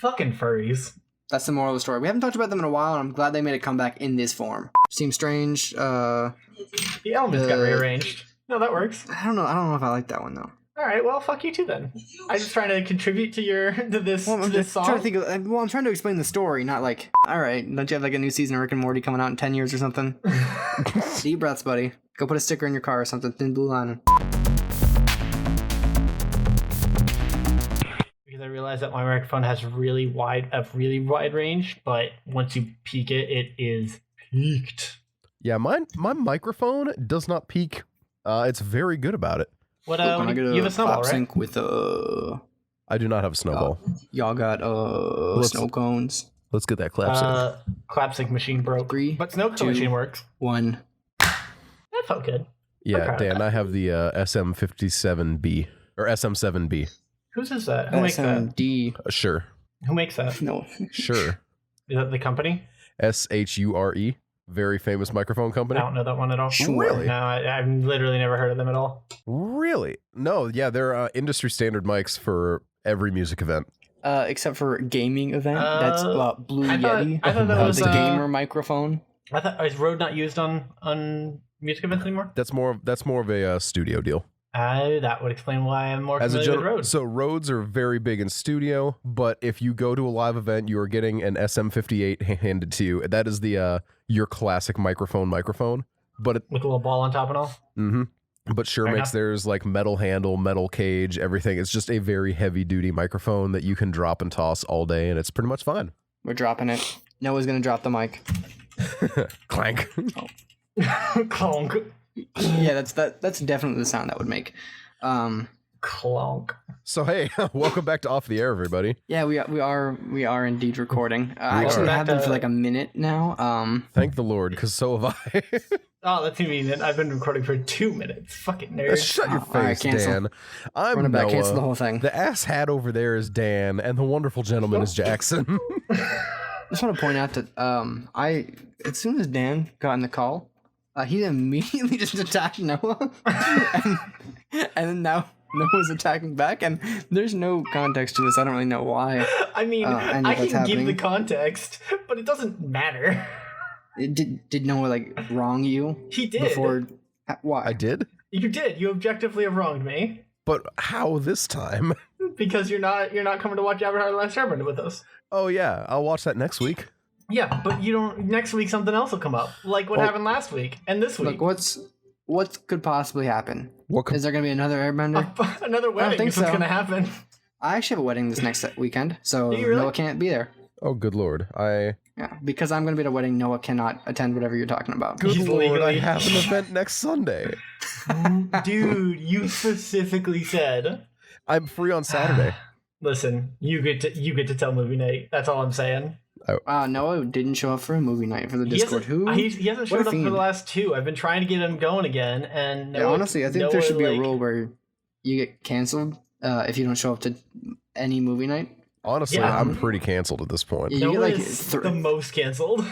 Fucking furries. That's the moral of the story. We haven't talked about them in a while, and I'm glad they made a comeback in this form. Seems strange. The elements got rearranged. No, that works. I don't know if I like that one though. All right, well, fuck you too then. I'm just trying to contribute to this song. Trying to think I'm trying to explain the story, not like, all right, don't you have like a new season of Rick and Morty coming out in 10 years or something? Deep breaths, buddy. Go put a sticker in your car or something. Thin blue line. Because I realized that my microphone has a really wide range, but once you peak it, it is peaked. Yeah, my microphone does not peak. It's very good about it. What you have a snowball, right? Sync with I do not have a snowball. Y'all got snow cones. Let's get that clap sync. Clap sync machine broke. 3, but snow cone machine works. 1. That felt good. Yeah, Dan, I have the SM57B or SM7B. Whose is that? Who makes that? SMD. Sure. Who makes that? No. Sure. Is that the company? SHURE. Very famous microphone company. I don't know that one at all. Really? No, I've literally never heard of them at all. Really? No, yeah, they're industry standard mics for every music event. Except for gaming event. That's Blue Yeti. I thought that was the gamer microphone. I thought, is Rode not used on music events anymore? That's more of a studio deal. That would explain why I'm more familiar with Rode. So Rodes are very big in studio, but if you go to a live event, you are getting an SM58 handed to you. That is the your classic microphone, but with a little ball on top and all. Mm-hmm. But Shure Fair makes enough. theirs like metal handle, metal cage, everything. It's just a very heavy duty microphone that you can drop and toss all day, and it's pretty much fine. We're dropping it. Noah's gonna drop the mic. Clank. Clonk. Yeah, that's definitely the sound that would make. Clonk. So hey, welcome back to Off the Air, everybody. Yeah, we are indeed recording. Actually, are. we have been for like a minute now. Thank the Lord, because so have I. Oh, that's convenient. I've been recording for 2 minutes. Fucking nerd. Shut your all right, face, cancel. Dan. I'm Run it back, Noah. cancel the whole thing. The ass hat over there is Dan, and the wonderful gentleman is Jackson. I just want to point out that as soon as Dan got in the call, he immediately just attacked Noah, and then now Noah's attacking back, and there's no context to this. I don't really know why. I mean, I can give the context, but it doesn't matter. Did Noah like wrong you? He did. Before, why? I did? You did. You objectively have wronged me. But how this time? Because you're not coming to watch Avatar: The Last Airbender with us. Oh yeah, I'll watch that next week. Yeah, but you don't. Next week something else will come up, like what happened last week and this week. Look, what could possibly happen? Is there gonna be another Airbender? Another wedding? think Is what's so. gonna happen? I actually have a wedding this next weekend, so Do you really? Noah can't be there. Oh, good Lord. Yeah, because I'm gonna be at a wedding. Noah cannot attend whatever you're talking about. Good He's Lord, I legally- have an event next Sunday. Dude, you specifically said. I'm free on Saturday. Listen, you get to tell movie night. That's all I'm saying. Noah didn't show up for a movie night for the Discord. He hasn't showed up for the last 2. I've been trying to get him going again, and Yeah, honestly, I think there should be a rule where you get canceled if you don't show up to any movie night. Honestly, Yeah. I'm pretty canceled at this point. Yeah, you Noah get like is the most canceled.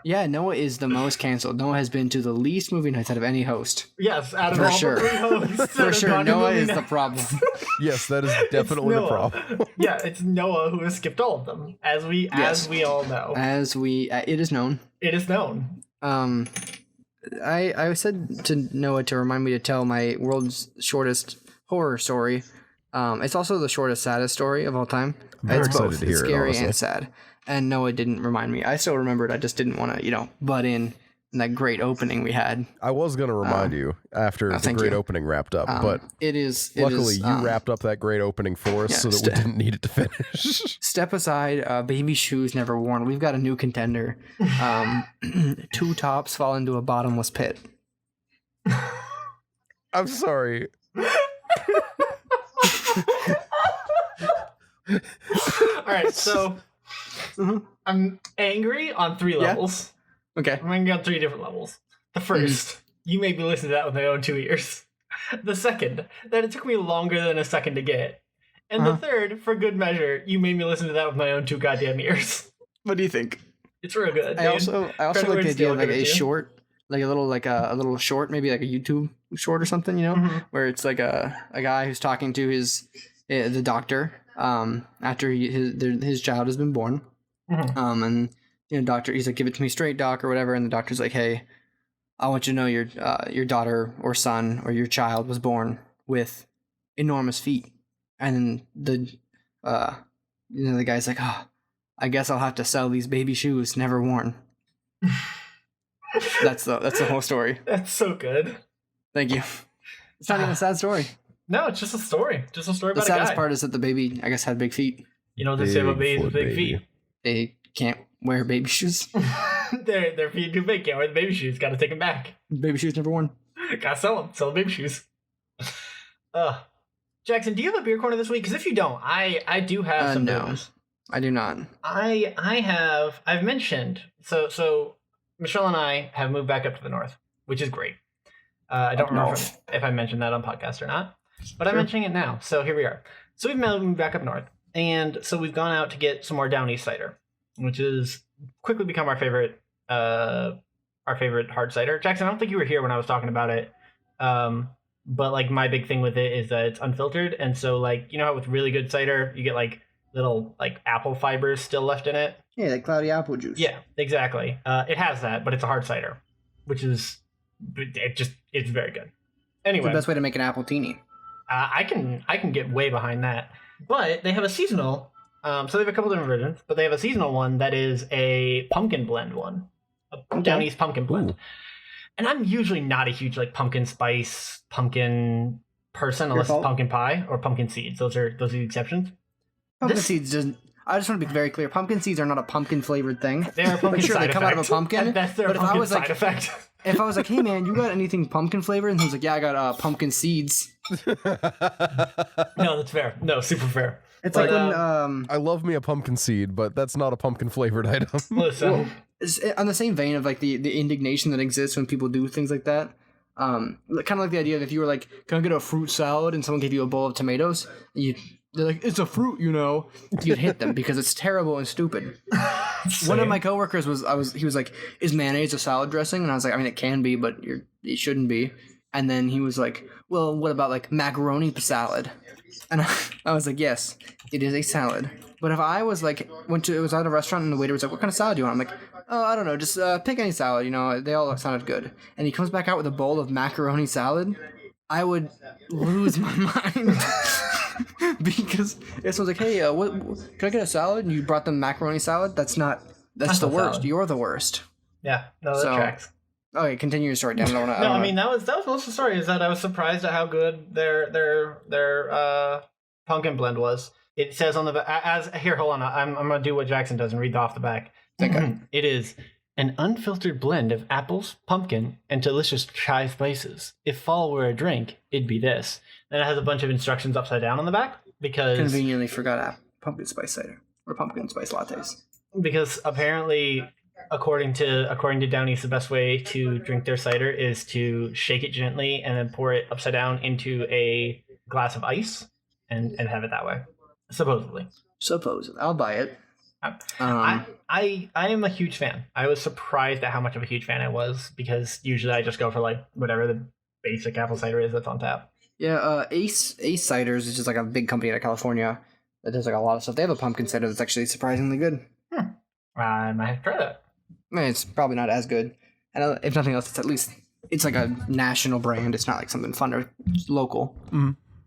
Yeah, Noah is the most canceled. Noah has been to the least movie nights out of any host. Yes, out of For all sure. the 3 hosts. that For have sure, gone to Noah movie is the night. problem. Yes, that is definitely the Noah. problem. Yeah, it's Noah who has skipped all of them, as we all know. It is known. It is known. I said to Noah to remind me to tell my world's shortest horror story. It's also the shortest, saddest story of all time. Very It's excited both. to hear It's it, scary honestly. and sad. And Noah didn't remind me. I still remembered. I just didn't want to, butt in that great opening we had. I was going to remind you after the thank great you. opening wrapped up, but luckily you wrapped up that great opening for us so that we didn't need it to finish. Step aside, baby shoes never worn. We've got a new contender. 2 tops fall into a bottomless pit. I'm sorry. All right, so I'm angry on 3 levels. Okay. I'm angry on 3 different levels. The first, you made me listen to that with my own 2 ears. The second, that it took me longer than a second to get. And the third, for good measure, you made me listen to that with my own 2 goddamn ears. What do you think? It's real good. I also Credit like where the it's idea due, of like I'll give a it to you. short, like a little short, maybe like a YouTube short or something, Mhm. where it's like a guy who's talking to the doctor, after his child has been born. Mhm. And doctor, he's like, give it to me straight, doc, or whatever. And the doctor's like, hey, I want you to know your daughter or son or your child was born with enormous feet. And then the guy's like, oh, I guess I'll have to sell these baby shoes never worn. That's the whole story. That's so good. Thank you. It's not even a sad story. No, it's just a story. Just a story The about a guy. saddest part is that the baby, I guess, had big feet. You know what they say about babies with big baby. feet? They can't wear baby shoes. Their feet too big. Can't wear the baby shoes. Got to take them back. Baby shoes never worn. Gotta sell them. Sell the baby shoes. Jackson, do you have a beer corner this week? Because if you don't, I do have some No. booze. I do not. I've mentioned so Michelle and I have moved back up to the north, which is great. I don't Up remember north. if I mentioned that on podcast or not, but I'm Sure. mentioning it now. So here we are. So we've moved back up north, and so we've gone out to get some more Down East cider, which has quickly become our favorite hard cider. Jackson, I don't think you were here when I was talking about it. But like my big thing with it is that it's unfiltered, and so like you know how with really good cider you get like little like apple fibers still left in it. Yeah, like cloudy apple juice. Yeah, exactly. It has that, but it's a hard cider, which is it's very good. It's Anyway, the best way to make an apple teeny. I can get way behind that. But they have a seasonal. So they have a couple different versions, but they have a seasonal one that is a pumpkin blend one, a Down East pumpkin blend. Ooh. And I'm usually not a huge like pumpkin spice pumpkin person Your unless it's fault. pumpkin pie or pumpkin seeds. Those are the exceptions. Pumpkin This- seeds doesn't. I just want to be very clear. Pumpkin seeds are not a pumpkin flavored thing. They are a pumpkin Like, sure, side they come effect. out of a pumpkin, That's their but if I pumpkin was, side like- effect. If I was like, hey man, you got anything pumpkin flavored? And he was like, yeah, I got pumpkin seeds. No, that's fair. No, super fair. It's But, like when I love me a pumpkin seed, but that's not a pumpkin flavored item. Listen, it's on the same vein of like the indignation that exists when people do things like that. Kind of like the idea that if you were like, can I get a fruit salad, and someone gave you a bowl of tomatoes, they're like, it's a fruit, you know. You'd hit them because it's terrible and stupid. One of my coworkers he was like, is mayonnaise a salad dressing? And I was like, I mean, it can be, but it shouldn't be. And then he was like, well, what about like macaroni salad? And I was like, yes, it is a salad. But if I was like, it was at a restaurant and the waiter was like, what kind of salad do you want? I'm like, oh, I don't know, just pick any salad, you know, they all sounded good. And he comes back out with a bowl of macaroni salad. I would lose my mind. Because if someone's like, hey, what can I get a salad? And you brought them macaroni salad? That's the That's not worst. salad. You're the worst. Yeah, no, that So- tracks. Okay, continue your story, Dan. I don't wanna, No, I mean that was most of the story. Is that I was surprised at how good their pumpkin blend was. It says on the as here. Hold on, I'm gonna do what Jackson does and read off the back. Okay. It is an unfiltered blend of apples, pumpkin, and delicious chai spices. If fall were a drink, it'd be this. Then it has a bunch of instructions upside down on the back because Conveniently forgot pumpkin spice cider or pumpkin spice lattes. apparently according to Down East, the best way to drink their cider is to shake it gently and then pour it upside down into a glass of ice and have it that way, supposedly. Supposedly, I'll buy it. I am a huge fan. I was surprised at how much of a huge fan I was because usually I just go for like whatever the basic apple cider is that's on tap. Yeah, Ace Ciders is just like a big company out of California that does like a lot of stuff. They have a pumpkin cider that's actually surprisingly good. I might have to try that. I mean, it's probably not as good, and if nothing else, it's like a national brand. It's not like something fun or local,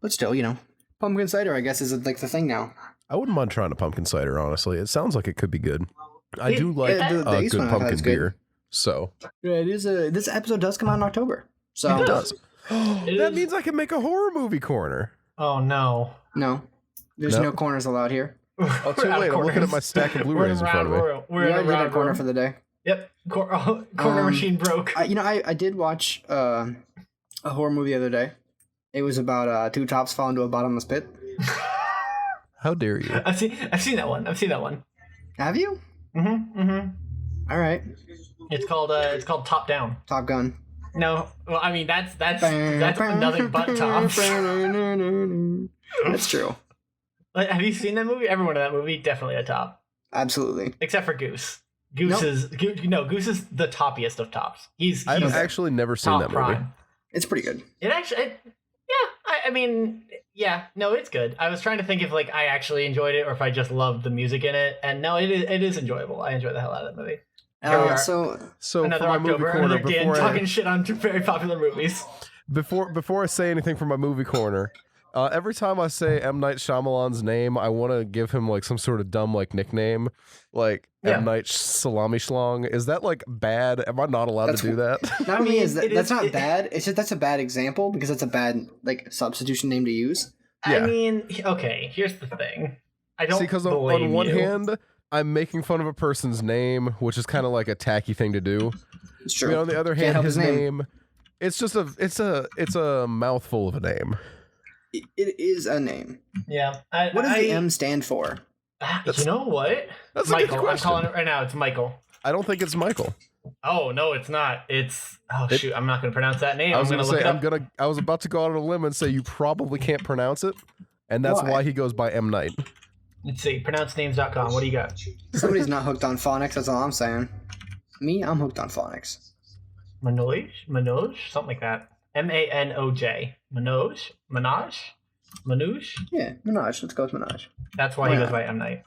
but still, you know, pumpkin cider, I guess, is like the thing now. I wouldn't mind trying a pumpkin cider, honestly. It sounds like it could be good. I do like the Ace good one I've had pumpkin is good. beer. So Yeah, it is. This episode does come out in October, so It does. that is- means I can make a horror movie corner. Oh no. no, there's No. no corners allowed here. Oh, too late. I'm looking at my stack of Blu-rays in front of me. We're We in a already did our round corner room. for the day. Yep. Corner machine broke. I did watch a horror movie the other day. It was about two tops fall into a bottomless pit. How dare you? I've seen that one. Have you? All right. It's called Top Down. Top Gun. No, well, I mean that's nothing but tops. That's true. Like, have you seen that movie? Everyone in that movie definitely a top, Absolutely. except for Goose. Goose Nope. is Goose is the toppiest of tops. He's I've actually never seen top that movie. prime. It's pretty good. I mean, Yeah, no, it's good. I was trying to think if like I actually enjoyed it or if I just loved the music in it, and no, it is enjoyable. I enjoy the hell out of that movie. Here we are. So So Another for my movie October, corner, another Dan talking shit on two very popular movies. before I say anything for my movie corner, every time I say M. Night Shyamalan's name, I want to give him like some sort of dumb like nickname, like Yeah. M. Night Salami Schlong. Is that like bad? Am I not allowed That's to do that? not I me. mean, Is that it that's is- not it- bad? It's just that's a bad example because it's a bad like substitution name to use. Yeah. I mean, okay, here's the thing. I don't See, because blame on one you. hand, I'm making fun of a person's name, which is kind of like a tacky thing to do. It's I true. mean, on the other Can't hand, help his his name. name, it's just it's a mouthful of a name. It is a name. Yeah. What does the M stand for? You know what? That's a good Michael. I'm question. calling it right now. It's Michael. I don't think it's Michael. Oh no, it's not. It's shoot. I'm not going to pronounce that name. I was I'm gonna going to look say it up. I was about to go out on a limb and say you probably can't pronounce it, and that's Why? why he goes by M. Night. Let's see. Pronouncenames.com. What do you got? Somebody's not hooked on phonics. That's all I'm saying. Me, I'm hooked on phonics. Manoj, something like that. Manoj, Manoj. Yeah, Minaj. Let's go with Minaj. That's why he Why goes not? by M Night.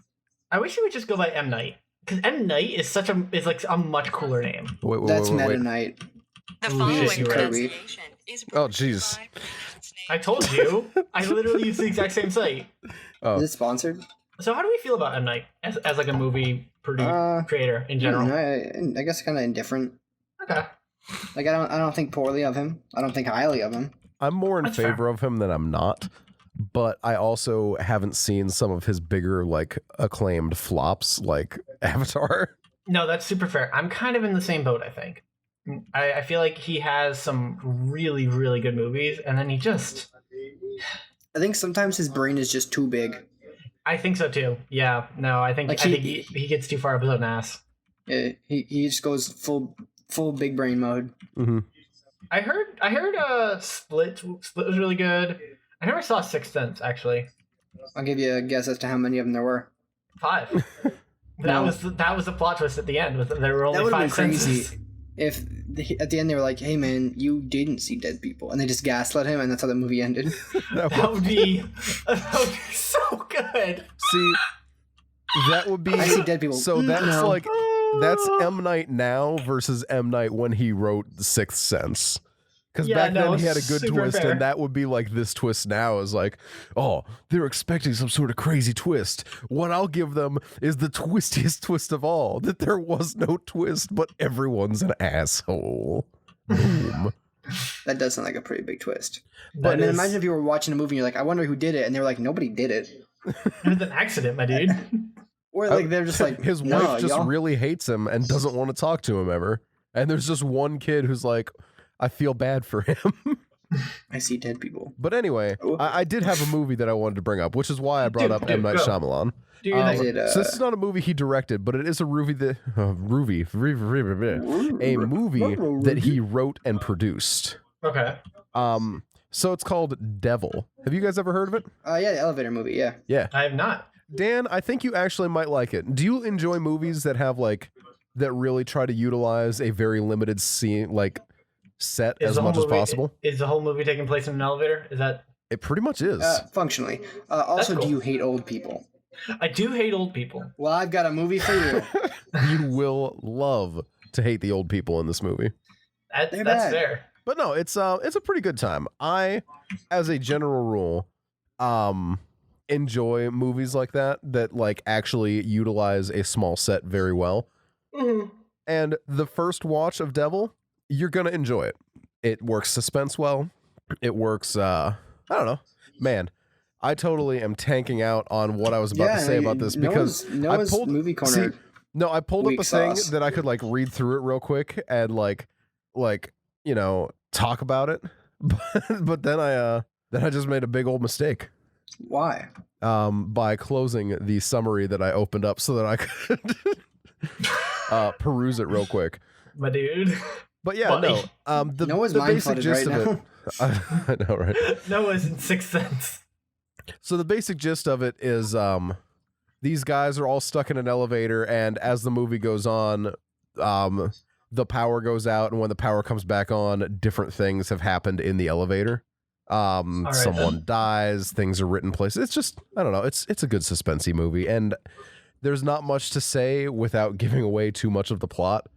I wish he would just go by M Night because M Night is like a much cooler name. Wait, That's wait, Meta wait. Knight. The Ooh, following shit, you're right. pronunciation is Oh, brought jeez. by pronounce name. I told you. I literally use the exact same site. Oh, Is it sponsored? So how do we feel about M Night as like a movie creator in general? I guess kind of indifferent. Okay. Like I don't think poorly of him. I don't think highly of him. I'm more in That's favor of him than I'm not, but I also haven't seen some of his bigger like acclaimed flops like Avatar. No, that's super fair. I'm kind of in the same boat, I think. I feel like he has some really, really good movies, and then he just... I think sometimes his brain is just too big. I think so, too. Yeah, no, I think, Like I think he gets too far up his own ass. He just goes full big brain mode. Mm-hmm. I heard Split was really good. I never saw Sixth Sense, actually. I'll give you a guess as to how many of them there were. 5. No. That was the plot twist at the end. There were That only would have 5 been crazy senses. if at the end they were like, "Hey man, you didn't see dead people," and they just gaslit him, and that's how the movie ended. That would be so good. See, that would be I see dead people. So that's No. like that's M. Night now versus M. Night when he wrote The Sixth Sense. Because Yeah, back no, then he had a good super twist, fair. and that would be like this twist now is like, oh, they're expecting some sort of crazy twist. What I'll give them is the twistiest twist of all, that there was no twist, but everyone's an asshole. Boom. That does sound like a pretty big twist. That And then is- imagine if you were watching a movie and you're like, "I wonder who did it," and they were like, "Nobody did it," it was an accident, my dude. or like they're just like, His "No, wife just y'all." really hates him and doesn't want to talk to him ever. And there's just one kid who's like, I feel bad for him. I see dead people. But anyway, I did have a movie that I wanted to bring up, which is why I brought up M. Night go. Shyamalan. Dude, I did. So this is not a movie he directed, but it is a movie that he wrote and produced. okay. So it's called Devil. Have you guys ever heard of it? Yeah, the elevator movie. Yeah. Yeah. I have not. Dan, I think you actually might like it. Do you enjoy movies that have like that really try to utilize a very limited scene like set Is as the whole much as movie- possible? Is the whole movie taking place in an elevator? Is that? It pretty much is. Functionally. Also, cool. do you hate old people? I do hate old people. Well, I've got a movie for you. You will love to hate the old people in this movie. They're That's bad. fair. But no, it's a pretty good time. I, as a general rule, enjoy movies like that like actually utilize a small set very well. Mhm. And the first watch of Devil, you're gonna enjoy it. It works suspense well. It works. I don't know, man. I totally am tanking out on what I was about to say about this because Noah's I pulled movie corner. No, I pulled up Weak a thing sauce. that I could like read through it real quick and like you know talk about it, but then I just made a big old mistake Why? by closing the summary that I opened up so that I could peruse it real quick. My dude. But yeah, Funny. no, Noah's the mind basic flooded gist right of it. I know, right? Noah's in Sixth Sense. So the basic gist of it is these guys are all stuck in an elevator, and as the movie goes on, the power goes out, and when the power comes back on, different things have happened in the elevator. right, Someone then. dies, things are written places. It's just, I don't know, it's a good suspensey movie, and there's not much to say without giving away too much of the plot,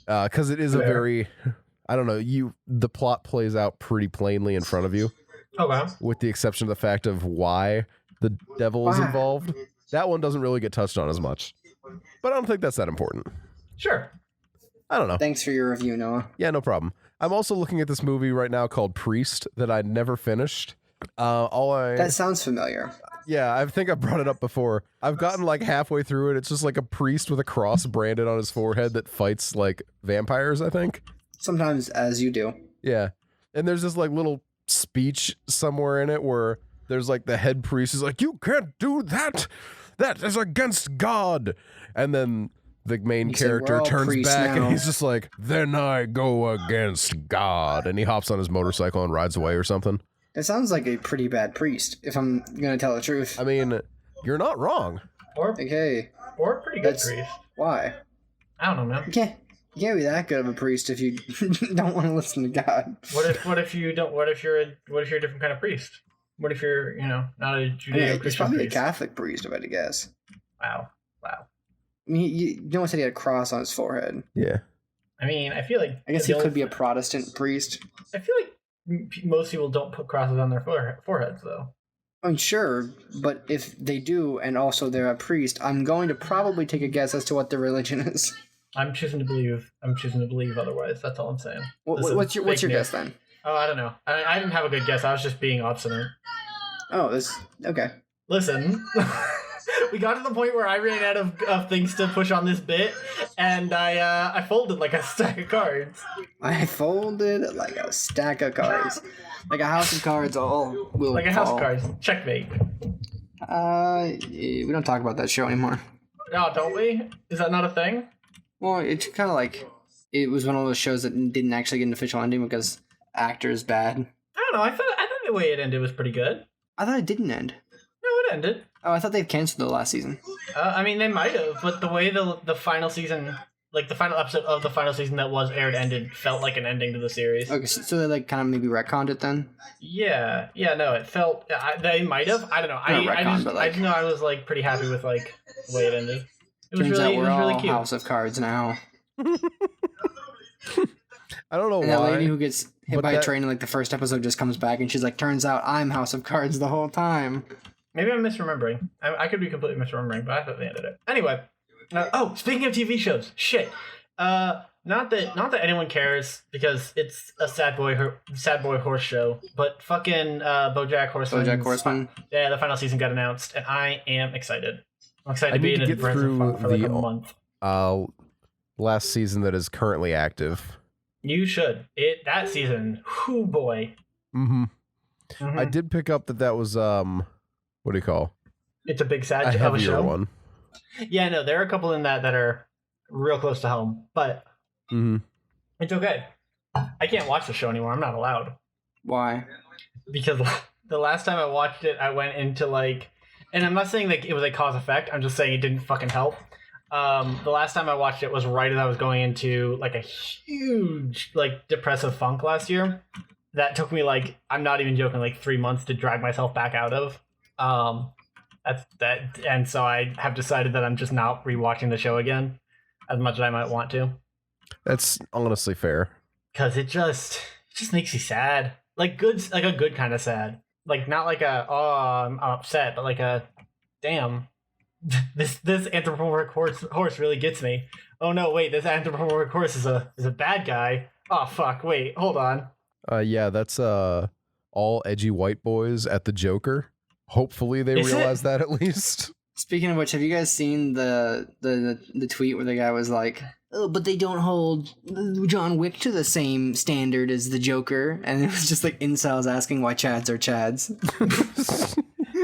because it is a Fair. very, I don't know, the plot plays out pretty plainly in front of you, Okay. with the exception of the fact of why the devil is Why? involved. That one doesn't really get touched on as much, but I don't think that's that important. Sure. I don't know. Thanks for your review, Noah. Yeah, no problem. I'm also looking at this movie right now called Priest that I never finished. That sounds familiar. Yeah, I think I brought it up before. I've gotten like halfway through it. It's just like a priest with a cross branded on his forehead that fights like vampires, I think. Sometimes, as you do. Yeah. And there's this like little speech somewhere in it where there's like the head priest is like, "You can't do that. That is against God." And then the main He said, character "We're all turns priests back now." and he's just like, "Then I go against God." And he hops on his motorcycle and rides away or something. It sounds like a pretty bad priest, if I'm gonna tell the truth. I mean, you're not wrong. Or Okay, or a pretty good That's- priest. why? I don't know, man. You can't be that good of a priest if you don't want to listen to God. What if you don't? What if you're a different kind of priest? What if you're not a Yeah, Judeo-Christian he's probably priest? a Catholic priest, if I had to guess. Wow. I mean, no one said he had a cross on his forehead. Yeah. I mean, I feel like I guess the he only- could be a Protestant priest. I feel like most people don't put crosses on their foreheads, though. I mean, sure, but if they do, and also they're a priest, I'm going to probably take a guess as to what their religion is. I'm choosing to believe. Otherwise. That's all I'm saying. This is What's your fake news. guess then? Oh, I don't know. I didn't have a good guess. I was just being obstinate. Oh, okay. Listen, we got to the point where I ran out of things to push on this bit, and I folded like a stack of cards. I folded like a stack of cards, like a house of cards. All will Like a house fall. of cards. Checkmate. We don't talk about that show anymore. Oh, don't we? Is that not a thing? Well, it's kind of like it was one of those shows that didn't actually get an official ending because actors bad. I don't know. I thought the way it ended was pretty good. I thought it didn't end. No, it ended. Oh, I thought they canceled the last season. I mean, they might have, but the way the final season, like the final episode of the final season that was aired ended, felt like an ending to the series. Okay, so they like kind of maybe retconned it then. Yeah, no, it felt they might have. I don't know. I just know I was like pretty happy with like the way it ended. It was Turns out we're all cute. House of Cards now. I don't know And why. that lady who gets hit but by a that- train in like the first episode just comes back and she's like, "Turns out I'm House of Cards the whole time." Maybe I'm misremembering. I could be completely misremembering, but I thought they ended it. Anyway. Speaking of TV shows, shit. Not that anyone cares because it's a sad boy horse show, but fucking BoJack Horseman. BoJack Horseman. Yeah, the final season got announced, and I am excited. I'm excited I to be need in to a get depressive through funk for like the- a month. Last season that is currently active. You should. That season. Whoo boy. Mm-hmm. Mhm. I did pick up that was what do you call It's a big sad a of a heavier show. one. Yeah, no, there are a couple in that are real close to home, but Mm-hmm. it's okay. I can't watch the show anymore. I'm not allowed. Why? Because the last time I watched it, I went into like, and I'm not saying like it was a cause effect. I'm just saying it didn't fucking help. The last time I watched it was right as I was going into like a huge like depressive funk last year. That took me like, I'm not even joking, like 3 months to drag myself back out of. And so I have decided that I'm just not rewatching the show again as much as I might want to. That's honestly fair. Cause it just makes you sad. Like a good kind of sad. Like not like a I'm upset, but like a damn. This anthropomorphic horse really gets me. Oh no, wait, this anthropomorphic horse is a bad guy. Oh fuck, wait, hold on. Yeah, that's all edgy white boys at the Joker. Hopefully they Is it? realize that at least. Speaking of which, have you guys seen the tweet where the guy was like, "Oh, but they don't hold John Wick to the same standard as the Joker," and it was just like incels asking why Chads are Chads,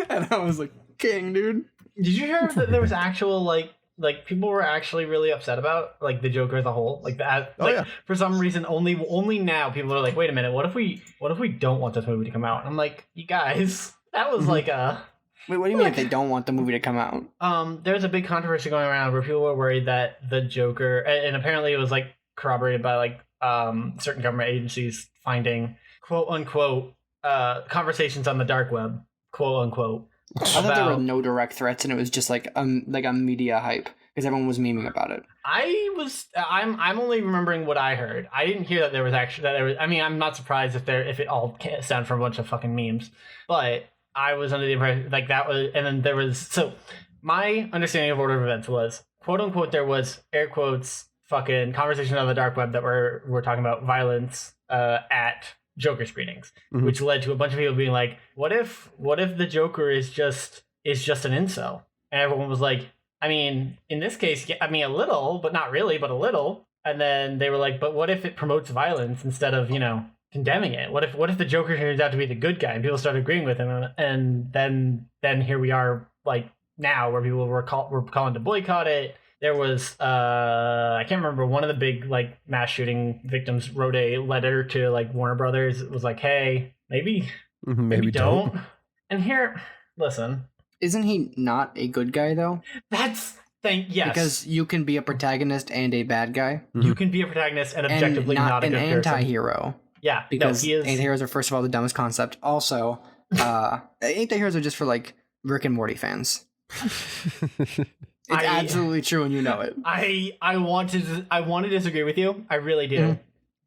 and I was like, "King, dude." Did you hear that there was actual like people were actually really upset about like the Joker as a whole? Like that yeah. for some reason only now people are like, wait a minute, what if we don't want this movie to come out? And I'm like, you guys, that was like a Wait, what do you mean if they don't want the movie to come out? there's a big controversy going around where people were worried that the Joker, and apparently it was like corroborated by like certain government agencies finding quote unquote conversations on the dark web, quote unquote. I thought there were no direct threats, and it was just like a media hype because everyone was memeing about it. I'm only remembering what I heard. I didn't hear that there was actually. I mean, I'm not surprised if it all stemmed from a bunch of fucking memes, but I was under the impression like that was, and then there was. So my understanding of order of events was quote unquote there was air quotes fucking conversation on the dark web that we're talking about violence at Joker screenings, which led to a bunch of people being like, what if the Joker is just an incel? And everyone was like, I mean, in this case, yeah, I mean, a little, but not really, but a little. And then they were like, but what if it promotes violence instead of, condemning it? What if the Joker turns out to be the good guy and people start agreeing with him? And then here we are, like now, where people were calling to boycott it. There was I can't remember, one of the big like mass shooting victims wrote a letter to like Warner Brothers. It was like, hey, maybe don't. And here, listen, isn't he not a good guy though? Yes, because you can be a protagonist and a bad guy. You can be a protagonist and objectively not a good person. An anti-hero. Yeah, because anti-heroes are first of all the dumbest concept. Also, anti-heroes are just for like Rick and Morty fans. It's absolutely true, and you know it. I want to disagree with you. I really do,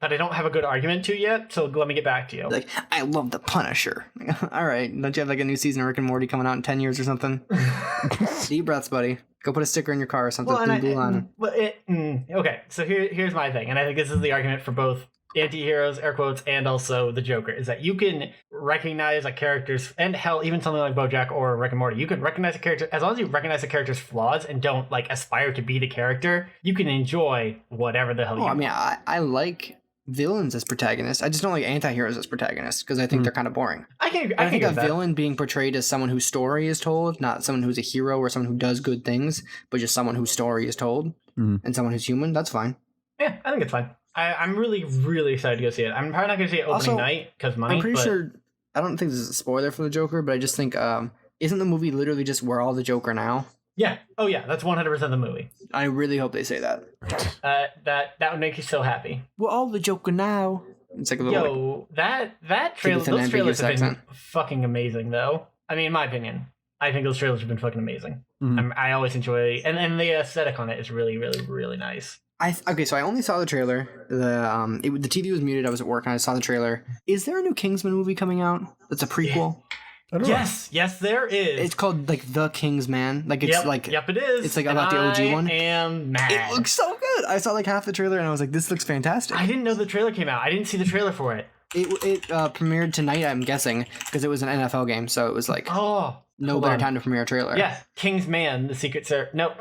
but I don't have a good argument to yet. So let me get back to you. Like, I love the Punisher. All right, don't you have like a new season of Rick and Morty coming out in 10 years or something? Deep breaths, buddy. Go put a sticker in your car or something. Okay, so here's my thing, and I think this is the argument for both anti-heroes, air quotes, and also the Joker, is that you can recognize a character's, and hell, even something like BoJack or Rick and Morty, you can recognize a character, as long as you recognize the character's flaws and don't like aspire to be the character, you can enjoy whatever the hell you want. I mean, I like villains as protagonists. I just don't like anti-heroes as protagonists because I think they're kind of boring. I think a villain being portrayed as someone whose story is told, not someone who's a hero or someone who does good things, but just someone whose story is told and someone who's human, that's fine. Yeah, I think it's fine. I'm really, really excited to go see it. I'm probably not going to see it opening night because money. I'm pretty sure. I don't think this is a spoiler for the Joker, but I just think isn't the movie literally just "We're all the Joker now"? Yeah. Oh yeah, that's 100% the movie. I really hope they say that. That would make you so happy. We're all the Joker now. It's like a little that trailer. Those trailers have been fucking amazing, though. I mean, in my opinion, I think those trailers have been fucking amazing. I always enjoy, and the aesthetic on it is really, really, really nice. So I only saw the trailer. The TV was muted. I was at work and I saw the trailer. Is there a new Kingsman movie coming out? That's a prequel. Yes, there is. It's called like The Kingsman. Like it's yep, it is. It's like about the OG one. I am mad. It looks so good. I saw like half the trailer and I was like, this looks fantastic. I didn't know the trailer came out. I didn't see the trailer for it. It premiered tonight, I'm guessing, because it was an NFL game. So it was like no better time to premiere a trailer. Yeah, Kingsman, the Secret Service. No,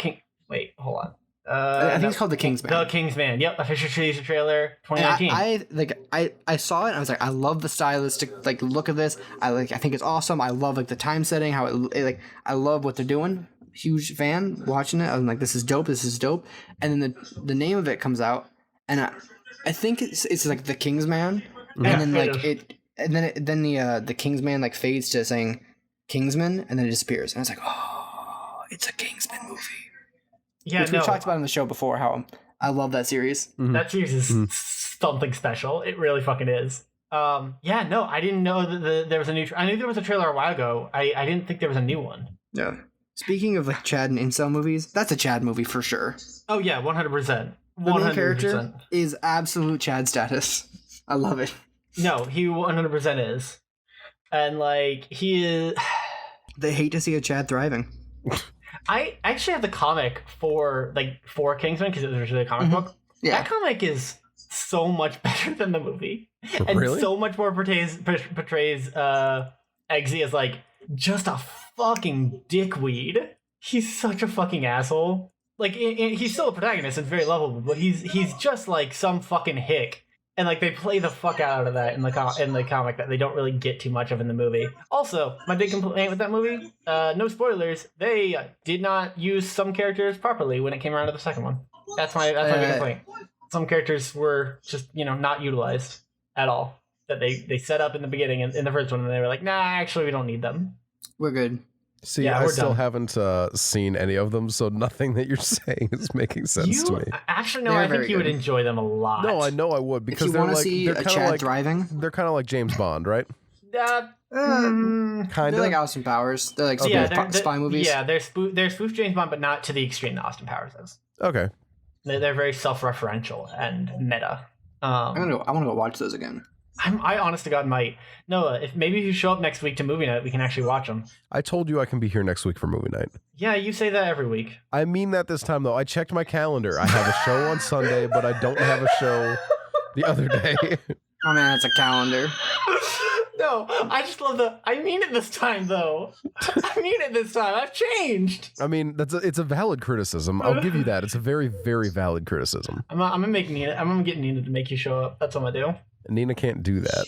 Wait, hold on. I think it's called The Kingsman. The Kingsman. Yep, official teaser trailer, 2019. I saw it and I was like, I love the stylistic like look of this. I think it's awesome. I love like the time setting, how it I love what they're doing. Huge fan watching it. I'm like, this is dope. And then the name of it comes out, and I think it's like The Kingsman, and then like then the Kingsman like fades to saying Kingsman, and then it disappears, and I was like, oh, it's a Kingsman movie. Yeah, which we've talked about on the show before, how I love that series. That series is something special. It really fucking is. I didn't know that there was a new. I knew there was a trailer a while ago. I didn't think there was a new one. Yeah. Speaking of like Chad and incel movies, that's a Chad movie for sure. Oh yeah, 100%. The main character is absolute Chad status. I love it. No, he 100% is, and like he is. They hate to see a Chad thriving. I actually have the comic for Kingsman because it was originally a comic book. Yeah. That comic is so much better than the movie, and so much more portrays Eggsy as like just a fucking dickweed. He's such a fucking asshole. Like he's still a protagonist and very lovable, but he's just like some fucking hick. And like they play the fuck out of that in the comic that they don't really get too much of in the movie. Also, my big complaint with that movie, no spoilers, they did not use some characters properly when it came around to the second one. That's my big complaint. Some characters were just not utilized at all. That they set up in the beginning in the first one, and they were like, nah, actually we don't need them. We're good. See, I still haven't seen any of them, so nothing that you're saying is making sense to me. Actually, no, I think you would enjoy them a lot. No, I know I would, because if you want to see a Chad thriving, they're kind of like James Bond, right? Kind They're of. like Austin Powers. They're like spy movies. Yeah, they're spoof James Bond, but not to the extreme that Austin Powers is. Okay. They're very self-referential and meta. I want to go watch those again. I honest to God might. Noah, if you show up next week to movie night, we can actually watch them. I told you I can be here next week for movie night. Yeah, you say that every week. I mean that this time, though. I checked my calendar. I have a show on Sunday, but I don't have a show the other day. Oh man, it's a calendar. No, I just love I mean it this time, though. I mean it this time. I've changed. I mean, it's a valid criticism. I'll give you that. It's a very, very valid criticism. I'm gonna get Nina to make you show up. That's what I'm gonna do. Nina can't do that.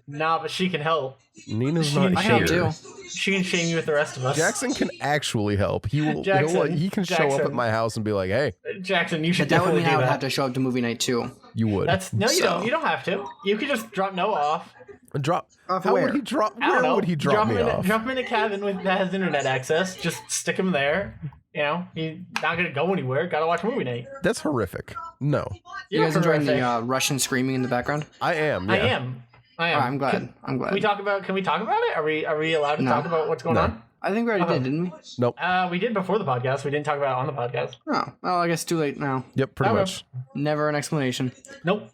Nah, but she can help. Nina's not I here. help too. She can shame you with the rest of us. Jackson can actually help. He will. Jackson, he can show up at my house and be like, "Hey, Jackson, you should But that would definitely mean I do would that. have to show up to movie night too. you would." You So- don't. You don't have to. You could just drop Noah off. Drop. Off How where? would he drop? I don't Where know. would he drop me off? Drop him in a cabin that has internet access. Just stick him there. You know, he's not gonna go anywhere. Gotta watch movie night. That's horrific. No, You You're guys enjoying horrific. the Russian screaming in the background? I am. Yeah. I am. Oh, I'm glad. I'm glad. Can we talk about it? Are we allowed to No. talk about what's going No. on? I think we already did, didn't we? Nope. We did before the podcast. We didn't talk about it on the podcast. Oh, well, I guess too late now. Yep. Pretty Okay. much. Never an explanation. Nope.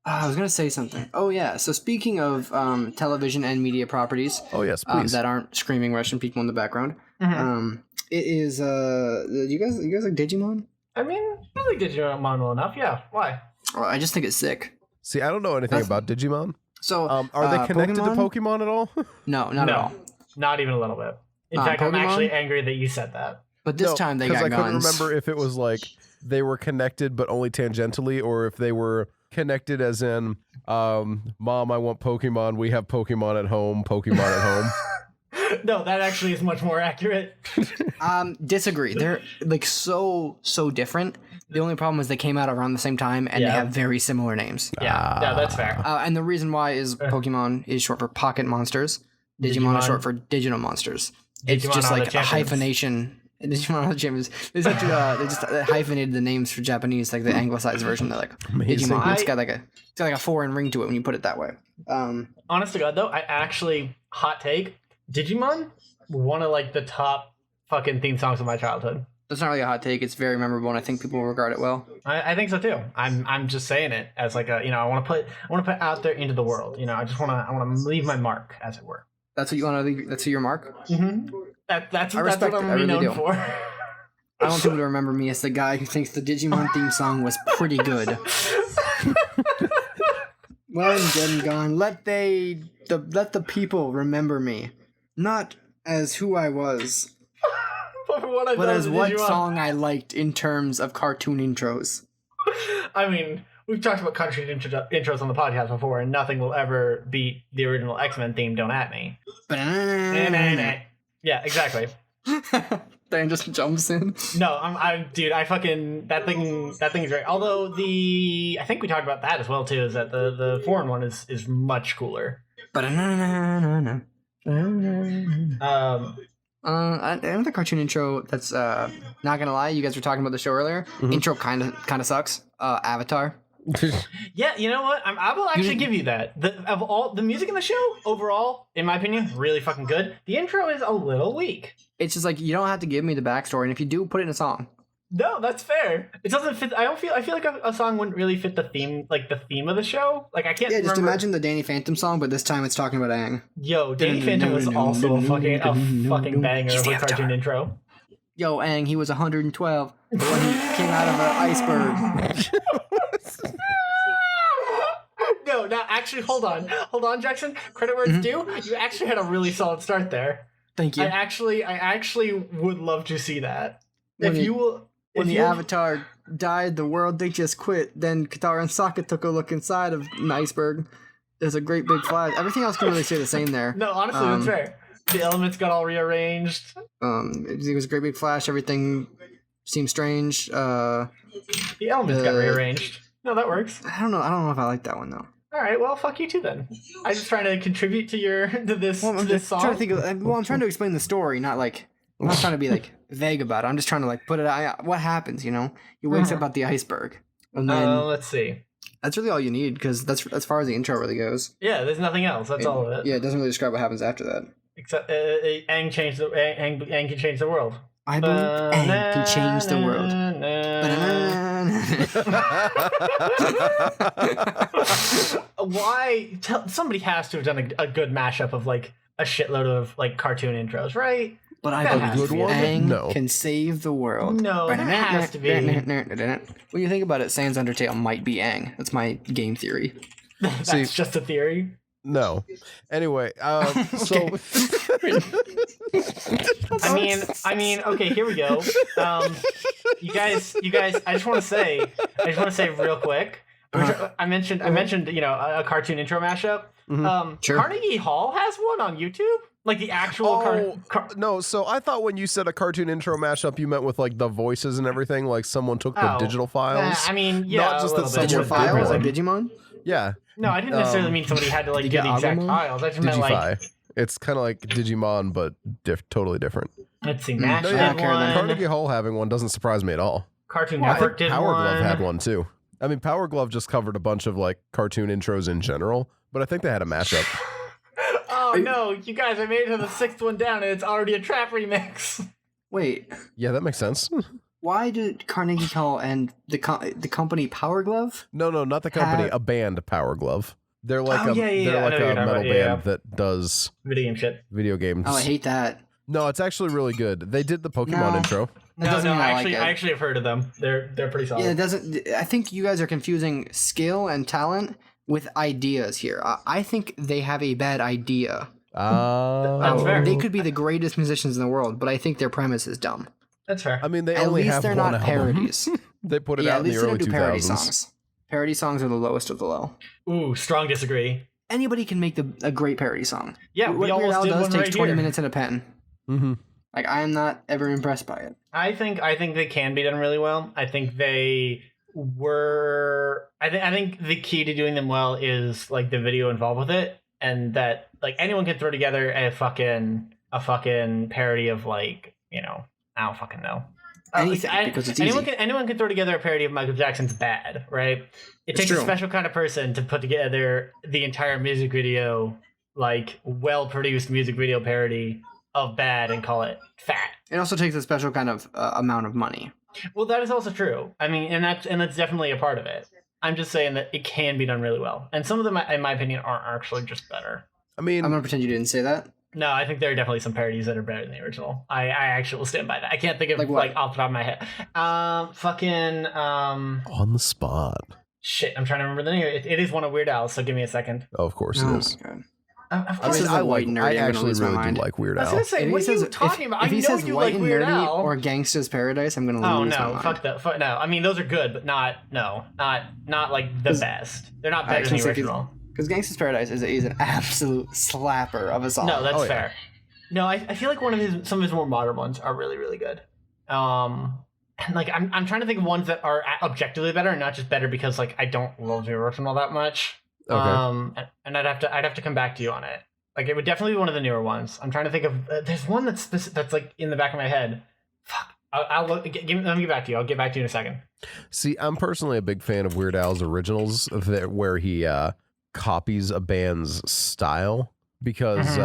I was gonna say something. Oh yeah. So speaking of television and media properties Oh yes, please. that aren't screaming Russian people in the background, Mhm. it is you guys like Digimon? I mean, I like Digimon well enough. Yeah. Why? Oh, I just think it's sick. See, I don't know anything about Digimon. So Are they connected to Pokemon at all? No, not at No, all. not even a little bit. In fact, I'm Pokemon? actually angry that you said that. But this time they got I couldn't guns. remember if it was like they were connected but only tangentially, or if they were connected as in, Mom, I want Pokemon. We have Pokemon at home. Pokemon at home. No, that actually is much more accurate. Disagree. They're like so different. The only problem is they came out around the same time and they Yeah. have very similar names. Yeah, that's fair. And the reason why is Pokemon is short for Pocket Monsters. Digimon is short for Digital Monsters. It's Digimon just are like the a champions. hyphenation. Digimon are the champions. They just hyphenated the names for Japanese, like the anglicized version. They're like Amazing. Digimon. It's got like a foreign ring to it when you put it that way. Honest to God, though, I actually, hot take, Digimon, one of like the top fucking theme songs of my childhood. That's not really a hot take. It's very memorable, and I think people will regard it well. I think so too. I'm just saying it as like a, you know, I want to put out there into the world. You know, I want to leave my mark, as it were. That's what you want to leave. That's your mark. Mm-hmm. That's I what respect I'm it. I really known do. for. I want people to remember me as the guy who thinks the Digimon theme song was pretty good. Well, I'm dead and gone. Let the people remember me, not as who I was, But for what I've but done as to what Digimon. song I liked in terms of cartoon intros. I mean, we've talked about country intros on the podcast before, and nothing will ever beat the original X-Men theme. Don't at me. Yeah, exactly. Dan just jumps in. No, dude. I fucking that thing's great. Although I think we talked about that as well too. Is that the foreign one is much cooler. Another cartoon intro that's not gonna lie, you guys were talking about the show earlier. Intro kind of sucks. Avatar. Yeah, you know what? I will actually give you that. Of all the music in the show, overall, in my opinion, really fucking good. The intro is a little weak. It's just like you don't have to give me the backstory, and if you do, put it in a song. No, that's fair. It doesn't fit. I feel like a song wouldn't really fit the theme, like the theme of the show. Like I can't. Yeah, just remember. imagine the Danny Phantom song, but this time it's talking about Aang. Yo, Danny Phantom was also a fucking banger He's of the a cartoon Avatar. intro. Yo, Aang, he was 112, but when he came out of an iceberg. No, now actually, hold on, Jackson. Credit where it's due. You actually had a really solid start there. Thank you. I actually would love to see that. When If it- you will, When if the you- Avatar died, the world they just quit. Then Katara and Sokka took a look inside of an iceberg. There's a great big flash. Everything else can really stay the same there. No, honestly, that's fair. The elements got all rearranged. It was a great big flash. Everything seemed strange. The elements got rearranged. No, that works. I don't know if I like that one though. All right, well, fuck you too then. I'm just trying to contribute to this Well, I'm this just song. trying to think of, I'm trying to explain the story, not like I'm not trying to be like vague about it. I'm just trying to like put it. What happens? You know, he wakes up at the iceberg, and then Let's see. That's really all you need, because that's as far as the intro really goes. Yeah, there's nothing else. That's all of it. Yeah, it doesn't really describe what happens after that. Except Aang can change the world. I believe Aang can change the world. Why? Somebody has to have done a good mashup of like a shitload of like cartoon intros, right? But I That believe good one? Aang No. can save the world. No, there has to be. When you think about it, Sans Undertale might be Aang. That's my game theory. That's See- just a theory. No. Anyway, so I mean, okay, here we go. You guys, I just want to say real quick. I mentioned, a cartoon intro mashup. Sure. Carnegie Hall has one on YouTube, like the actual. no. So I thought when you said a cartoon intro mashup, you meant with like the voices and everything. Like someone took the digital files. I mean, yeah, Not just a that little bit. someone Digital did files one. like Digimon? Yeah. No, I didn't necessarily mean somebody had to like Did do you the get exact Agumon? files. I just meant like Digify. It's kind of like Digimon, but totally different. let's see, Mash No, did yeah, okay, then. one. Carnegie Hall having one doesn't surprise me at all. Cartoon I Network think did Power one. Glove had one too. I mean, Power Glove just covered a bunch of like cartoon intros in general, but I think they had a mashup. Oh no, you guys! I made it to the sixth one down, and it's already a trap remix. Wait, Yeah, that makes sense. why did Carnegie Hall and the company Power Glove? No, not the company. Have- A band, Power Glove. They're like Oh, a yeah, yeah, they're yeah, I like know what a you're talking metal about. band Yeah, yeah. that does Video game shit. video games. Oh, I hate that. No, it's actually really good. They did the Pokemon No. intro. That doesn't mean I like it. I actually have heard of them. They're pretty solid. Yeah, it doesn't. I think you guys are confusing skill and talent with ideas here. I think they have a bad idea. That's fair. They could be the greatest musicians in the world, but I think their premise is dumb. That's fair. I mean, they At only least have they're one not album. parodies. They put it Yeah, out at in the least they early don't do 2000s. parody songs. Parody songs are the lowest of the low. Ooh, strong disagree. Anybody can make a great parody song. Yeah, what we Weird almost Al did does one takes right 20 here. minutes and a pen. Mm-hmm. Like, I am not ever impressed by it. I think they can be done really well. I think they were. I think the key to doing them well is like the video involved with it, and that like anyone can throw together a fucking parody of like I don't fucking know. Anything, because it's easy. Anyone can throw together a parody of Michael Jackson's "Bad," right? It It's takes true. a special kind of person to put together the entire music video, like well-produced music video parody of "Bad" and call it "Fat." It also takes a special kind of amount of money. Well, that is also true. I mean, and that's definitely a part of it. I'm just saying that it can be done really well, and some of them, in my opinion, are actually just better. I mean, I'm gonna pretend you didn't say that. No, I think there are definitely some parodies that are better than the original. I actually will stand by that. I can't think of Like what? like off the top of my head. on the spot. Shit. I'm trying to remember the name. It is one of Weird Al. So give me a second. Oh, of course Oh it is. my God. Of I course, This mean, is I like white like. nerdy. I I'm gonna actually lose my really do mind. like Weird I was Al. gonna say, what are you talking about? If he I know says you white like and Weird nerdy Al. or Gangsta's Paradise, I'm gonna Oh lose my no, mind. fuck that. Fuck no. I mean, those are good, but not like the best. They're not better than the original. Because Gangsta's Paradise is an absolute slapper of a song. No, that's Oh, yeah. fair. No, I feel like some of his more modern ones are really, really good. And like I'm trying to think of ones that are objectively better and not just better because like I don't love the original that much. Okay. And I'd have to come back to you on it. Like it would definitely be one of the newer ones. I'm trying to think of there's one that's like in the back of my head. Fuck. I'll look. Let me get back to you. I'll get back to you in a second. See, I'm personally a big fan of Weird Al's originals, where he copies a band's style because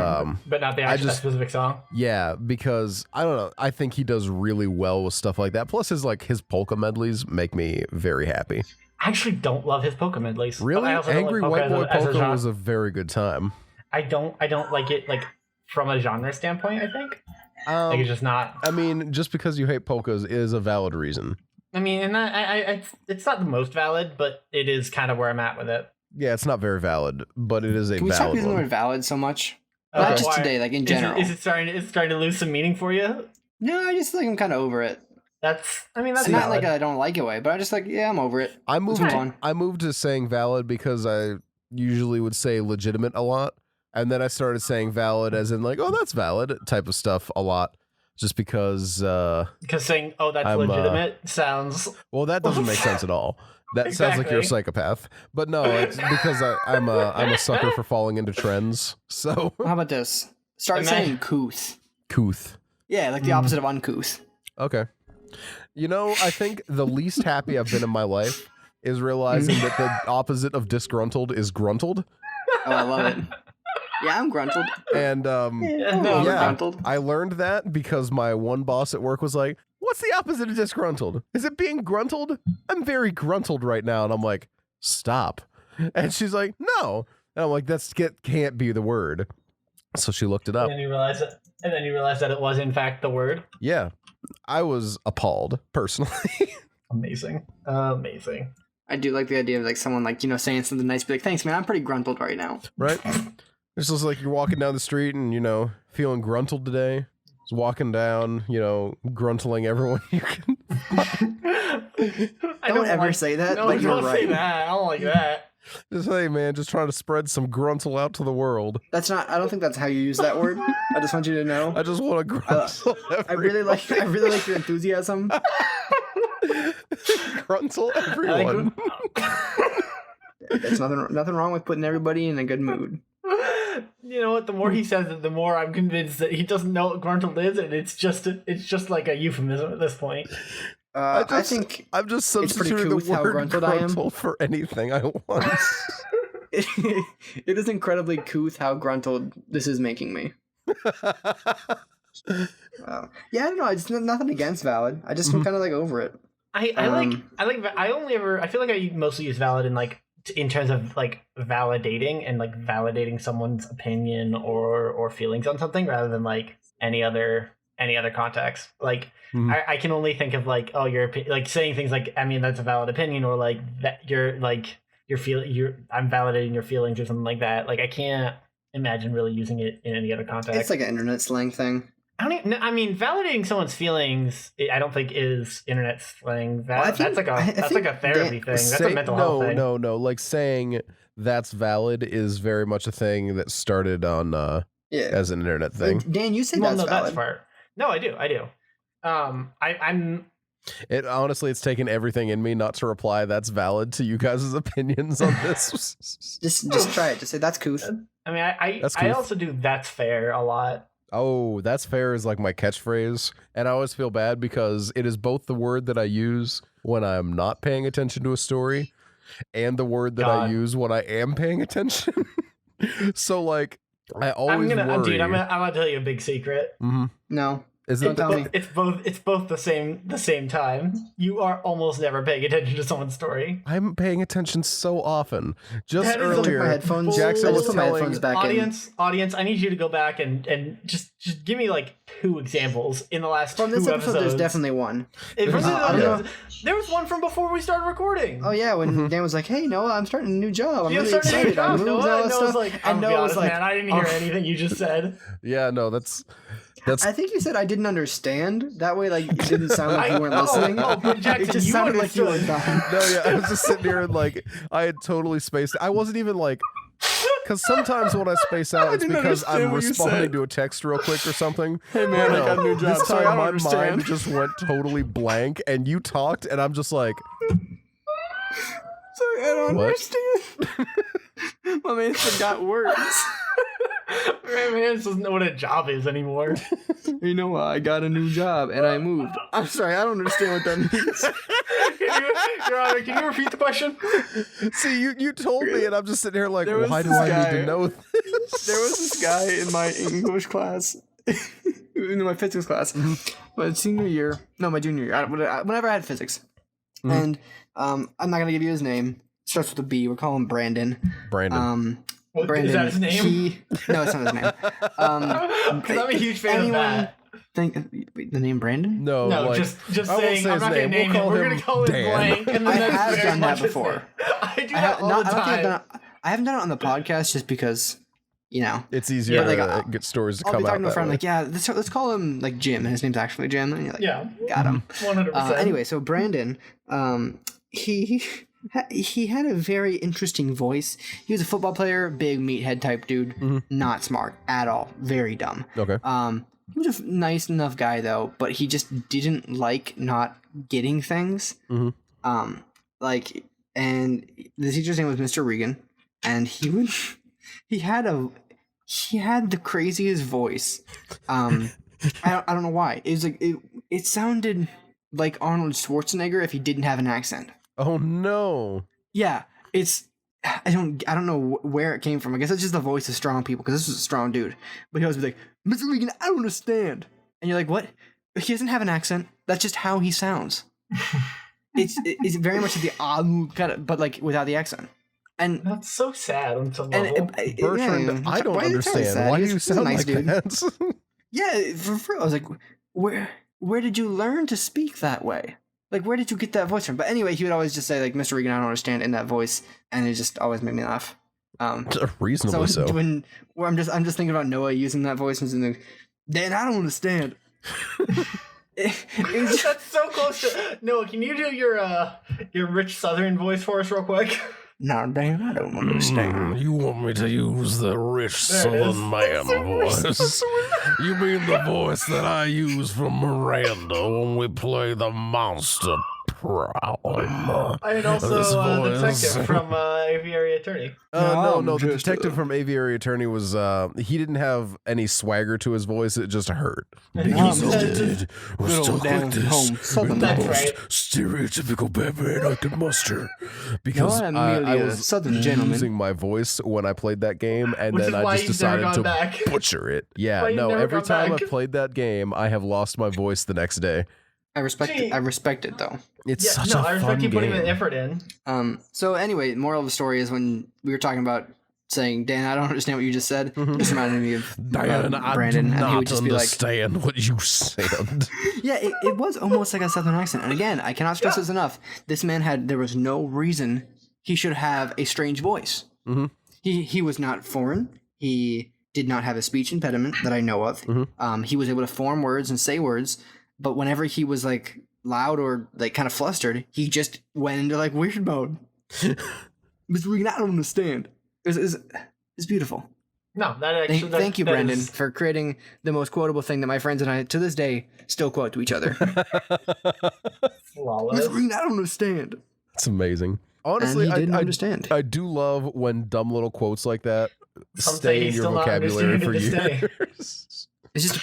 But not the I actual just- specific song. yeah, because I don't know, I think he does really well with stuff like that. Plus his polka medleys make me very happy. I actually don't love his polka medleys. Really? I also don't Angry like White Boy as a Polka genre. was a very good time. I don't like it like from a genre standpoint. I think like it's just not. I mean, just because you hate polkas is a valid reason. I mean, and it's not the most valid, but it is kind of where I'm at with it. Yeah, it's not very valid, but it is a Can we stop valid using the one. word valid so much? Okay. Not just Why? today, like in general. Is it starting to lose some meaning for you? No, I just like I'm kind of over it. That's It's valid. not like I don't like it way, but I just like I'm over it. I moved move on. I moved to saying valid because I usually would say legitimate a lot. And then I started saying valid as in like, oh, that's valid type of stuff a lot. Just because because saying that's I'm, legitimate sounds well, that doesn't make sense at all. That sounds like you're a Exactly. psychopath. But no, it's because I'm a sucker for falling into trends. So How about this? Start Imagine- saying couth. couth. Yeah, like the opposite of uncouth. Okay. You know, I think the least happy I've been in my life is realizing that the opposite of disgruntled is gruntled. Oh, I love it. Yeah, I'm gruntled. And no, yeah, gruntled. I learned that because my one boss at work was like, "What's the opposite of disgruntled? Is it being gruntled? I'm very gruntled right now." And I'm like, "Stop." And she's like, "No." And I'm like, can't be the word." So she looked it up. And then you realize it. And then you realize that it was in fact the word. Yeah, I was appalled personally. Amazing. I do like the idea of like someone like, you know, saying something nice, be like, "Thanks, man. I'm pretty gruntled right now." Right? It's just like you're walking down the street and, you know, feeling gruntled today. Just walking down, you know, gruntling everyone you can. I don't ever say that, No, but you're don't right. say that. I don't like that. Just, hey, man, just trying to spread some gruntle out to the world. That's not. I don't think that's how you use that word. I just want you to know. I just want to gruntle. I really like your enthusiasm. Gruntle everyone. There's nothing wrong with putting everybody in a good mood. You know what? The more he says it, the more I'm convinced that he doesn't know what gruntled is, and it's just like a euphemism at this point. I think I'm just it's pretty substituting cool the how word gruntled I am. gruntle for anything I want. it is incredibly couth how gruntled this is making me. Yeah, I don't know. I just nothing against valid. I just am kind of like over it. I feel like I mostly use valid in like in terms of like validating and like validating someone's opinion or feelings on something rather than like any other context. Like I can only think of like, oh, you're like saying things like, I mean, that's a valid opinion, or like that I'm validating your feelings or something like that. Like I can't imagine really using it in any other context. It's like an internet slang thing. I mean, validating someone's feelings, I don't think is internet slang. That's like a therapy thing. That's a mental health thing. No. Like saying that's valid is very much a thing that started on as an internet thing. Dan, you say Well, that's no, valid. that's part. No, I do. I'm. It honestly, it's taken everything in me not to reply that's valid to you guys' opinions on this. just try it. Just say that's couth. I mean, I cool. also do that's fair a lot. Oh, that's fair is like my catchphrase. And I always feel bad because it is both the word that I use when I'm not paying attention to a story and the word that I use when I am paying attention. So like I always worry. I'm gonna tell you a big secret. Mm-hmm. No. Don't tell me. It's both the same time. You are almost never paying attention to someone's story. I'm paying attention so often. Just That is earlier, my headphones. Jackson I was just put my telling headphones back in. Audience, I need you to go back and just give me like 2 examples in the last From 2 this episode, episodes. there's definitely one. I don't know. There was one from before we started recording. Oh yeah, when Dan was like, "Hey Noah, I'm starting a new job. I'm You really started a new excited. I job, moved Noah, all and that Noah's stuff." like, And Noah was like, man, I didn't hear anything you just said. Yeah, no, that's I think you said I didn't understand. That way, like, it didn't sound like you weren't listening. But Jackson, It just you sounded like you were understood. done. no, yeah. I was just sitting here and like I had totally spaced. I wasn't even like, because sometimes when I space out, it's didn't because understand I'm what you responding said. to a text real quick or something. Hey man, I got a new job. This Sorry, time I don't my understand. mind just went totally blank, and you talked, and I'm just like, Sorry, I don't What? understand. My man forgot words. My man doesn't know what a job is anymore. You know what? I got a new job and I moved. I'm sorry, I don't understand what that means. Your Honor, can you repeat the question? see, you told me, and I'm just sitting here like, There was why do this I need guy- to know this? There was this guy in my English class, in my physics class, my junior year. Whenever I had physics, and I'm not gonna give you his name. Starts with a B. We'll call him Brandon. Brandon. Brandon. Is that his name? No, it's not his name. Because I'm a huge fan of that. Think the name Brandon? No, No, like, just I won't saying. say I'm his not gonna name. name We'll him. call We're him gonna call him Dan. blank. And then I that's have very done that much his before. name. I do that all the time. I haven't done it on the podcast just because, you know. It's easier Yeah, to like, get stories to I'll come be out talking to a that friend way. like, yeah, let's call him like Jim, and his name's actually Jim. And you're like, Yeah, got him. 100%. Anyway, so Brandon, he had a very interesting voice. He was a football player, big meathead type dude, not smart at all, very dumb. Okay. He was a nice enough guy though, but he just didn't like not getting things. Mhm. And the teacher's name was Mr. Regan, and he had the craziest voice. I don't know why. It was like it sounded like Arnold Schwarzenegger if he didn't have an accent. Oh no. Yeah, it's I don't know where it came from. I guess it's just the voice of strong people because this is a strong dude. But he always be like, Mr. Regan, I don't understand. And you're like, what? He doesn't have an accent. That's just how he sounds. It's very much the kind of, but like without the accent. And That's so sad on some level. Bertrand, I don't why is it understand. sad? Why do He's you a sound nice like dude. that? Yeah, for real. I was like, where did you learn to speak that way? Like, where did you get that voice from? But anyway, he would always just say, like, Mr. Regan, I don't understand, in that voice, and it just always made me laugh. Reasonably so. Where I'm just thinking about Noah using that voice and saying, Dan, I don't understand. That's so close to Noah. Can you do your rich Southern voice for us real quick? No, Dan, I don't understand. You want me to use the rich There it is. Southern man voice? You mean the voice that I use from Miranda when we play the Monster Prime? And also This the voice. detective from Aviary Attorney. No, the just, detective from Aviary Attorney was, he didn't have any swagger to his voice, it just hurt. Because I'm I did was good old talk like down this, home with Southern the That's most right. stereotypical Batman I could muster. Because I'm I merely a was Southern gentleman. losing my voice when I played that game, and Which then is I why just you've never decided gone to back. butcher it. Yeah, Why you've no, never every gone time back. I've played that game, I have lost my voice the next day. I respect Gee. it. I respect it, though. It's Yeah, such no, a I fun respect you putting game. the effort in. So anyway, moral of the story is when we were talking about saying, Dan, I don't understand what you just said. Just reminded me of Diane, I do Brandon, and he not would just be like, understand what you said. yeah, it was almost like a Southern accent. And again, I cannot stress this enough. This man there was no reason he should have a strange voice. Mm-hmm. He was not foreign. He did not have a speech impediment that I know of. Mm-hmm. He was able to form words and say words, but whenever he was like loud or like kind of flustered, he just went into like weird mode. Mr. Regan, I don't understand. It's beautiful. No, that actually. Thank you, that Brandon, is- for creating the most quotable thing that my friends and I, to this day, still quote to each other. flawless. Mr. Regan, I don't understand. It's amazing. Honestly, And he didn't understand. I do love when dumb little quotes like that Some say stay in he's your still not vocabulary for understanding to this day. years. It's just a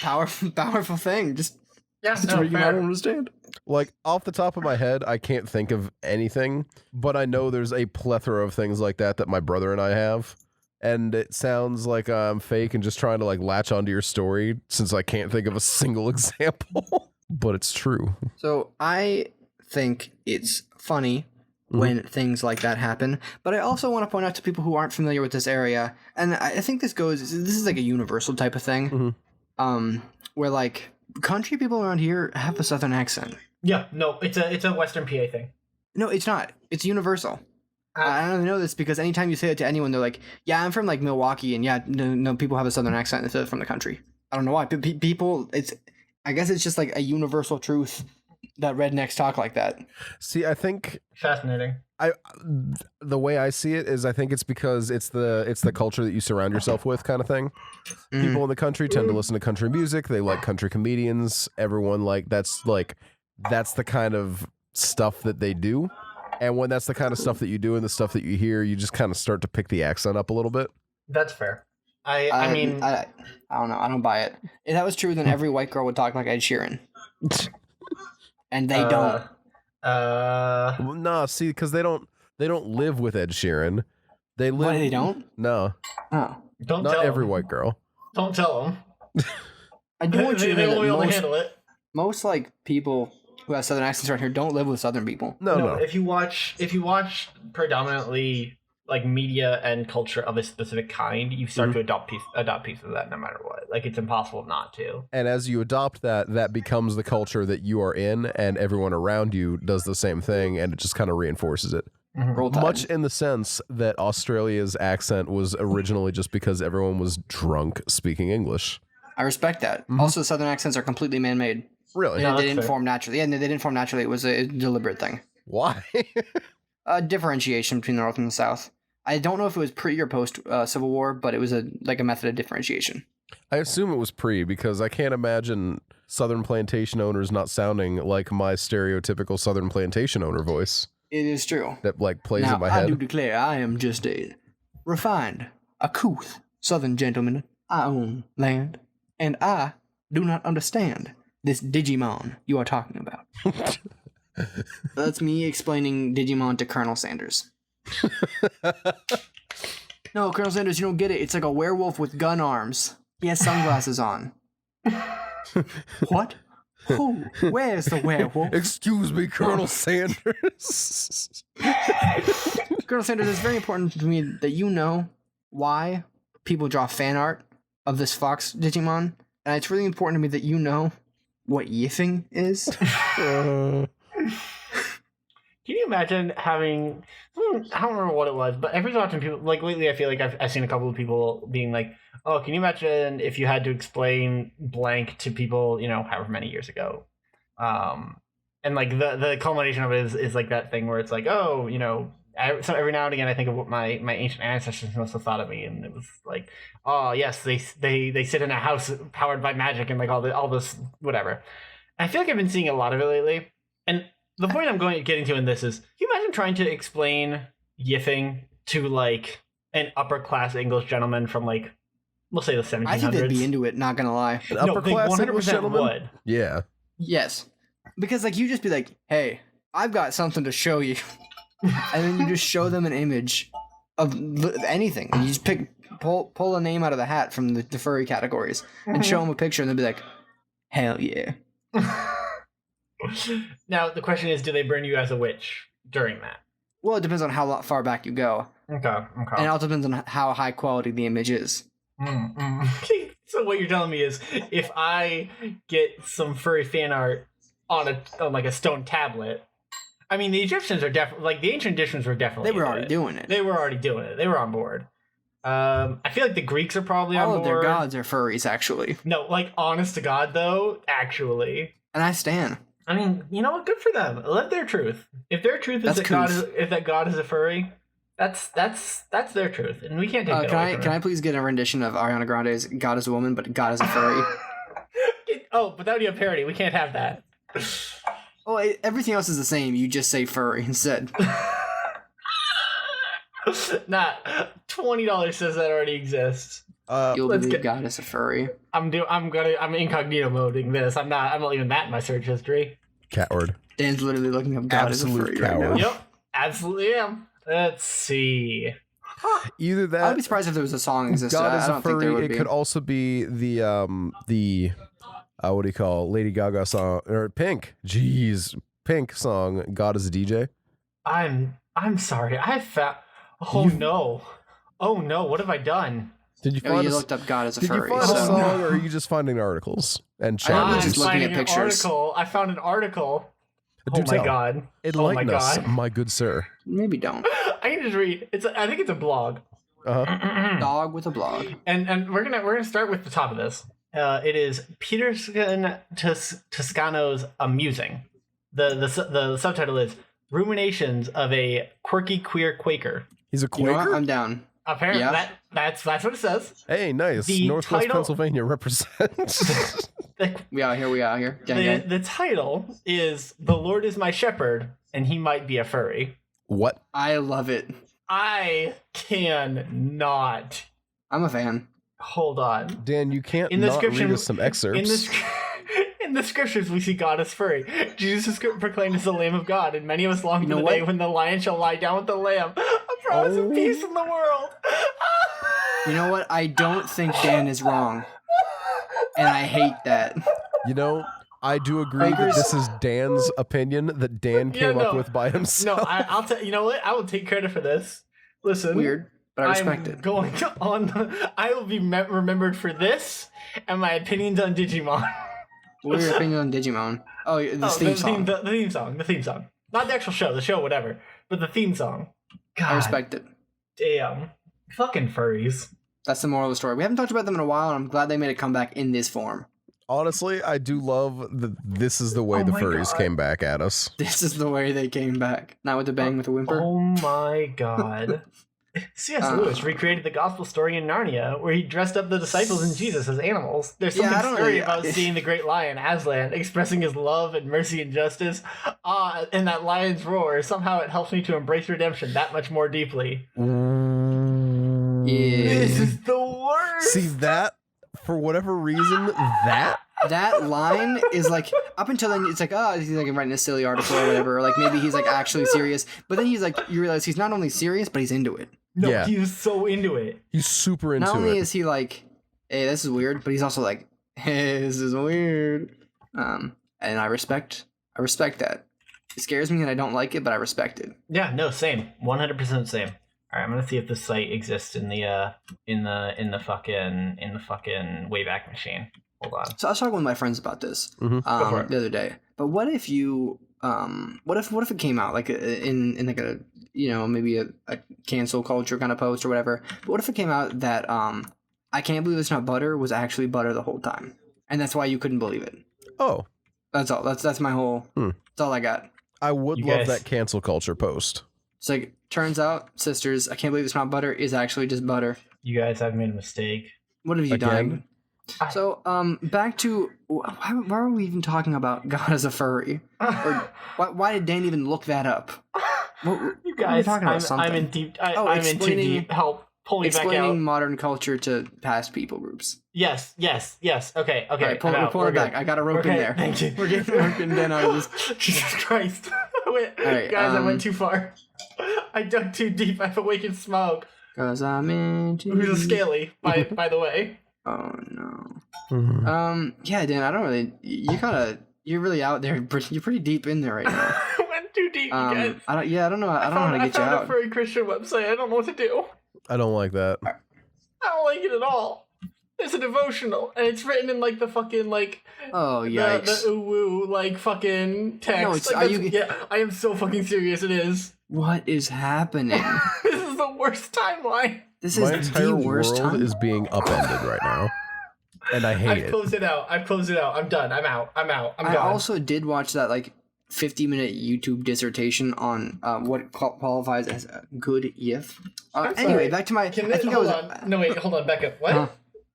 powerful thing. Just Yeah, Mr. no, Regan, I fair. don't understand. Like, off the top of my head, I can't think of anything, but I know there's a plethora of things like that my brother and I have. And it sounds like I'm fake and just trying to like latch onto your story since I can't think of a single example. But it's true. So I think it's funny when things like that happen, but I also want to point out to people who aren't familiar with this area, and I think this is like a universal type of thing, where like country people around here have a Southern accent. Yeah, no, it's a Western PA thing. No, it's not. It's universal. I don't know this because anytime you say it to anyone, they're like, "Yeah, I'm from like Milwaukee," and yeah, no, people have a Southern accent instead of from the country. I don't know why. People, I guess it's just like a universal truth that rednecks talk like that. See, I think Fascinating. the way I see it is I think it's because it's the culture that you surround yourself with kind of thing. People in the country tend to listen to country music. They like country comedians. Everyone that's the kind of stuff that they do. And when that's the kind of stuff that you do and the stuff that you hear, you just kind of start to pick the accent up a little bit. That's fair. I mean, I don't know. I don't buy it. If that was true, then every white girl would talk like Ed Sheeran. And they don't. Well, no, see, because they don't live with Ed Sheeran. They live. Why they don't? No, Oh. don't not tell every them. white girl. Don't tell them. I do want you to They know won't be able to that handle it. most like people who have Southern accents around here don't live with Southern people. No. If you watch predominantly like media and culture of a specific kind, you start to adopt pieces of that no matter what. Like it's impossible not to. And as you adopt that becomes the culture that you are in, and everyone around you does the same thing, and it just kind of reinforces it. Roll Tide. Much in the sense that Australia's accent was originally just because everyone was drunk speaking English. I respect that. Also, Southern accents are completely man-made. Really? No, They that's didn't fair. form naturally. Yeah, they didn't form naturally. It was a deliberate thing. Why? A differentiation between the North and the South. I don't know if it was pre or post Civil War, but it was a method of differentiation. I assume it was pre, because I can't imagine Southern plantation owners not sounding like my stereotypical Southern plantation owner voice It is true. that like plays Now, in my I do head. declare I am just a refined, uncouth Southern gentleman. I own land, and I do not understand this Digimon you are talking about. That's me explaining Digimon to Colonel Sanders. No, Colonel Sanders, you don't get it. It's like a werewolf with gun arms. He has sunglasses on. What? Who? Where's the werewolf? Excuse me, Colonel Sanders. Colonel Sanders, it's very important to me that you know why people draw fan art of this Fox Digimon. And it's really important to me that you know what yiffing is. Can you imagine having, I don't remember what it was, but every so often people, like lately I feel like I've seen a couple of people being like, oh, can you imagine if you had to explain blank to people, you know, however many years ago? And like the culmination of it is like that thing where it's like, oh, you know, so every now and again I think of what my ancient ancestors must have thought of me, and it was like, oh yes, they sit in a house powered by magic and like all this whatever. And I feel like I've been seeing a lot of it lately, and the point I'm getting to in this is, can you imagine trying to explain yiffing to like an upper class English gentleman from like, we'll say the 1700s? I think they'd be into it, not gonna lie. An No, upper they class 100% English gentleman? would. Yeah. Yes. Because like you just be like, hey, I've got something to show you. And then you just show them an image of anything. And you just pull a name out of the hat from the furry categories and show them a picture, and they'll be like, hell yeah. Now the question is, do they burn you as a witch during that? Well, it depends on how far back you go. Okay. And it also depends on how high quality the image is. So what you're telling me is, if I get some furry fan art on like a stone tablet, I mean, the Egyptians are definitely, like, the ancient Egyptians were definitely They were already doing it. They were already doing it. They were on board. I feel like the Greeks are probably All on of board. their gods are furries, actually. No, like, honest to God, though, actually. And I stand. I mean, you know what? Good for them. Let their truth. If their truth is That's that God is a furry, that's their truth, and we can't take that away from Can I them. please get a rendition of Ariana Grande's "God is a Woman, but God is a Furry"? Oh, but that would be a parody. We can't have that. Oh, everything else is the same. You just say furry instead. Nah, $20 says that already exists. You'll let's believe get- God is a furry. I'm incognito moding this. I'm not leaving that in my search history. Coward. Dan's literally looking up God is a Absolute furry right now. coward. Yep, absolutely am. Let's see. Either I'd that, be surprised if there was a song existed. God I is a don't think there furry. would It be. could also be the what do you call Lady Gaga song or Pink? Jeez, Pink song. God is a DJ. I'm sorry. I found. Oh no. Oh no. What have I done? Did you Oh, find you a, looked up God is a Did you furry. find a so- song, or are you just finding articles and I'm challenges? just looking finding at pictures. An article. I found an article. Do Oh my tell. god. Enlighten oh my us, god. my good sir. Maybe don't. I can just read. I think it's a blog. Uh-huh. Dog with a blog. And we're gonna start with the top of this. It is Peterson Toscano's Amusing. The subtitle is Ruminations of a Quirky Queer Quaker. He's a You know what? Quaker. I'm down. Apparently, Yeah. that's what it says. Hey, nice. The Northwest title- Pennsylvania represents. We out here. Gang, gang. The title is The Lord is My Shepherd, and he might be a furry. What? I love it. I cannot. I'm a fan. Hold on. Dan, you can't In the not description- read us some excerpts. In the scriptures, we see God as furry. Jesus is proclaimed as the Lamb of God, and many of us long You for know the what? day when the lion shall lie down with the lamb. A promise of Oh. peace in the world. You know what? I don't think Dan is wrong. And I hate that. You know, I do agree that Quakers- this is Dan's opinion that Dan Yeah, came up no. with by No, himself. I'll tell you know what? I will take credit for this. Listen, Weird, but I respect I'm it. going on. I will be remembered for this and my opinions on Digimon. What are your opinions on Digimon? Oh, the theme song. The theme song. The theme song. Not the actual show. The show, whatever. But the theme song. God I respect it. damn. Fucking furries. That's the moral of the story. We haven't talked about them in a while, and I'm glad they made a comeback in this form. Honestly, I do love that this is the way Oh the my furries God. came back at us. This is the way they came back. Not with a bang, with a whimper. Oh my god. C.S. Lewis recreated the gospel story in Narnia, where he dressed up the disciples and Jesus as animals. There's Yeah, something I don't scary know. about seeing the great lion, Aslan, expressing his love and mercy and justice. In that lion's roar, somehow it helps me to embrace redemption that much more deeply. Yeah. This is the worst! See that? For whatever reason, that that line is like up until then it's like, oh, he's like writing a silly article or whatever, or like maybe he's like actually serious, but then he's like, you realize he's not only serious but he's into it. No, Yeah. he was so into it. He's super into Not only it. is he like, hey, this is weird, but he's also like, hey, this is weird. And I respect that. It scares me and I don't like it, but I respect it. Yeah, no, same. 100% same. All right, I'm gonna see if this site exists in the fucking Wayback Machine. Hold on. So I was talking with my friends about this Mhm. Go for it. the other day. But what if you what if it came out like in like a maybe a cancel culture kind of post or whatever? But what if it came out that I can't believe it's not butter was actually butter the whole time, and that's why you couldn't believe it. Oh, That's all. That's my whole. That's all I got. I would You love guys- that cancel culture post. It's like turns out, sisters, I can't believe it's not butter is actually just butter. You guys have made a mistake. What have you Again? done? So back to why are we even talking about God as a furry? Or why did Dan even look that up? You guys, talking about I'm in something. deep. Oh, I'm in too deep. Help, pull me back Explaining out. modern culture to past people groups. Yes. Okay. All right, I'm out. pull We're it back. good. I got a rope in Okay, there. thank you. We're getting Dan out of this. Jesus Christ. right, Guys, I went too far. I dug too deep. I've awakened Smog, Cause I'm into who's a scaly, by the way. Oh no. Mhm. Yeah, Dan. I don't really. You're really out there. You're pretty deep in there right now. I went too deep, you guys. I don't know. I don't know how to get you I found out. a furry Christian website. I don't know what to do. I don't like that. I don't like it at all. It's a devotional, and it's written in like the fucking like Oh yikes! the ooh woo like fucking text. No, it's- Like, are that's- you- Yeah, I am so fucking serious. It is. What is happening? This is the worst timeline. This My is entire the worst world time. is being upended right now, and I hate I've it. closed it out. I'm done. I'm out. I'm I gone. also did watch that like 50-minute YouTube dissertation on what qualifies as a good yiff. I'm Anyway, sorry. back to my. Can I think I hold was. on. No, wait. Hold on. Back up. What?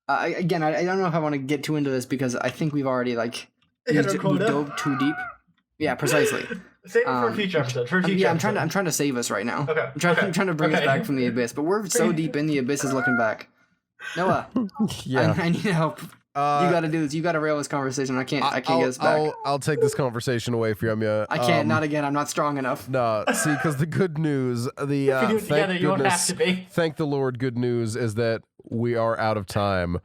Again, I don't know if I want to get too into this because I think we've already like Hit our we quota? dove too deep. Yeah, precisely. Save it for a future episode. I'm trying to save us right now. Okay, I'm trying to bring us okay. back from the abyss, but we're so deep in the abyss is looking back. Noah, Yeah. I need help. You got to do this. You got to rail this conversation. I can't get us back. I'll take this conversation away from you. I can't. Not again. I'm not strong enough. No, see, because the good news, If we do it thank together, you won't have goodness, to be. thank the Lord, good news is that we are out of time,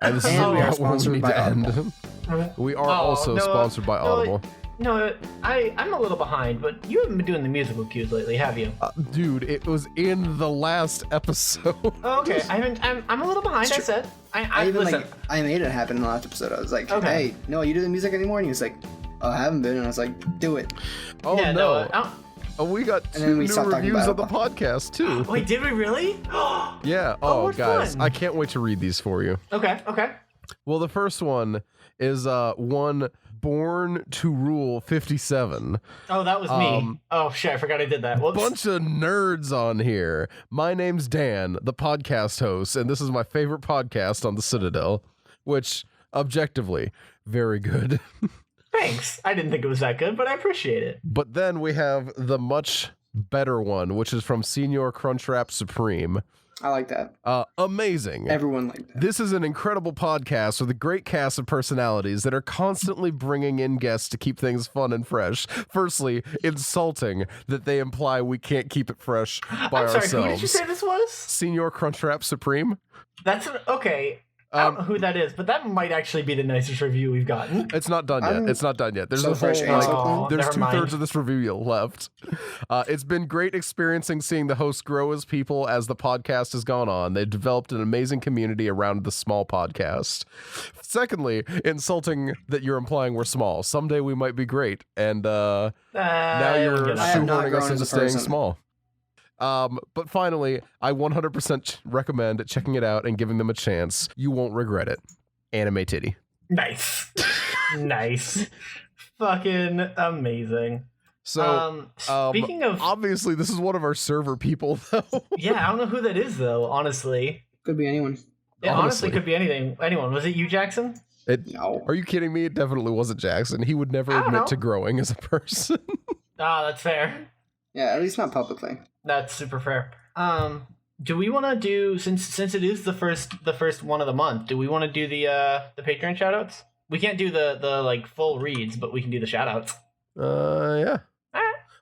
and this is And we are about when we sponsored need by to end. We are also no, sponsored by no, Audible. No, I'm a little behind, but you haven't been doing the musical cues lately, have you? Dude, it was in the last episode. Oh, okay. I'm a little behind. I said. I even listen. like I made it happen in the last episode. I was like, Okay. hey, no, you do the music anymore? And he was like, oh, I haven't been. And I was like, do it. Oh yeah, no. no. We got And then two we new stopped talking reviews of about the podcast too. Wait, did we really? Yeah. Oh, Oh, what guys, fun. I can't wait to read these for you. Okay. Well, the first one is one Born to Rule 57. Oh, that was me. Oh shit, I forgot I did that. Whoops. Bunch of nerds on here. My name's Dan, the podcast host, and this is my favorite podcast on the Citadel, which objectively very good. Thanks. I didn't think it was that good, but I appreciate it. But then we have the much better one, which is from Senior Crunchwrap Supreme. I like that. Amazing. Everyone liked that. This is an incredible podcast with a great cast of personalities that are constantly bringing in guests to keep things fun and fresh. Firstly, insulting that they imply we can't keep it fresh by I'm sorry, ourselves. who did you say this was? Senior Crunchwrap Supreme. Okay. I don't know who that is, but that might actually be the nicest review we've gotten. It's not done yet. I'm It's not done yet. There's so a fresh whole and like, so there's never mind. 2/3 of this review left. It's been great experiencing seeing the hosts grow as people as the podcast has gone on. They've developed an amazing community around the small podcast. Secondly, insulting that you're implying we're small. Someday we might be great, and now you're I have not shoehorning grown us as into a staying person. small. But finally, I 100% recommend checking it out and giving them a chance. You won't regret it. Anime titty. Nice. Nice. Fucking amazing. So, Speaking of, obviously, this is one of our server people, though. yeah, I don't know who that is though. Honestly, Could be anyone. it honestly Honestly. could be anyone. Was it you, Jackson? No. Are you kidding me? It definitely wasn't Jackson. He would never I don't admit know. to growing as a person. Ah, that's fair. Yeah, at least not publicly. That's super fair. Do we want to do since it is the first one of the month? Do we want to do the Patreon shoutouts? We can't do the like full reads, but we can do the shout outs. Yeah.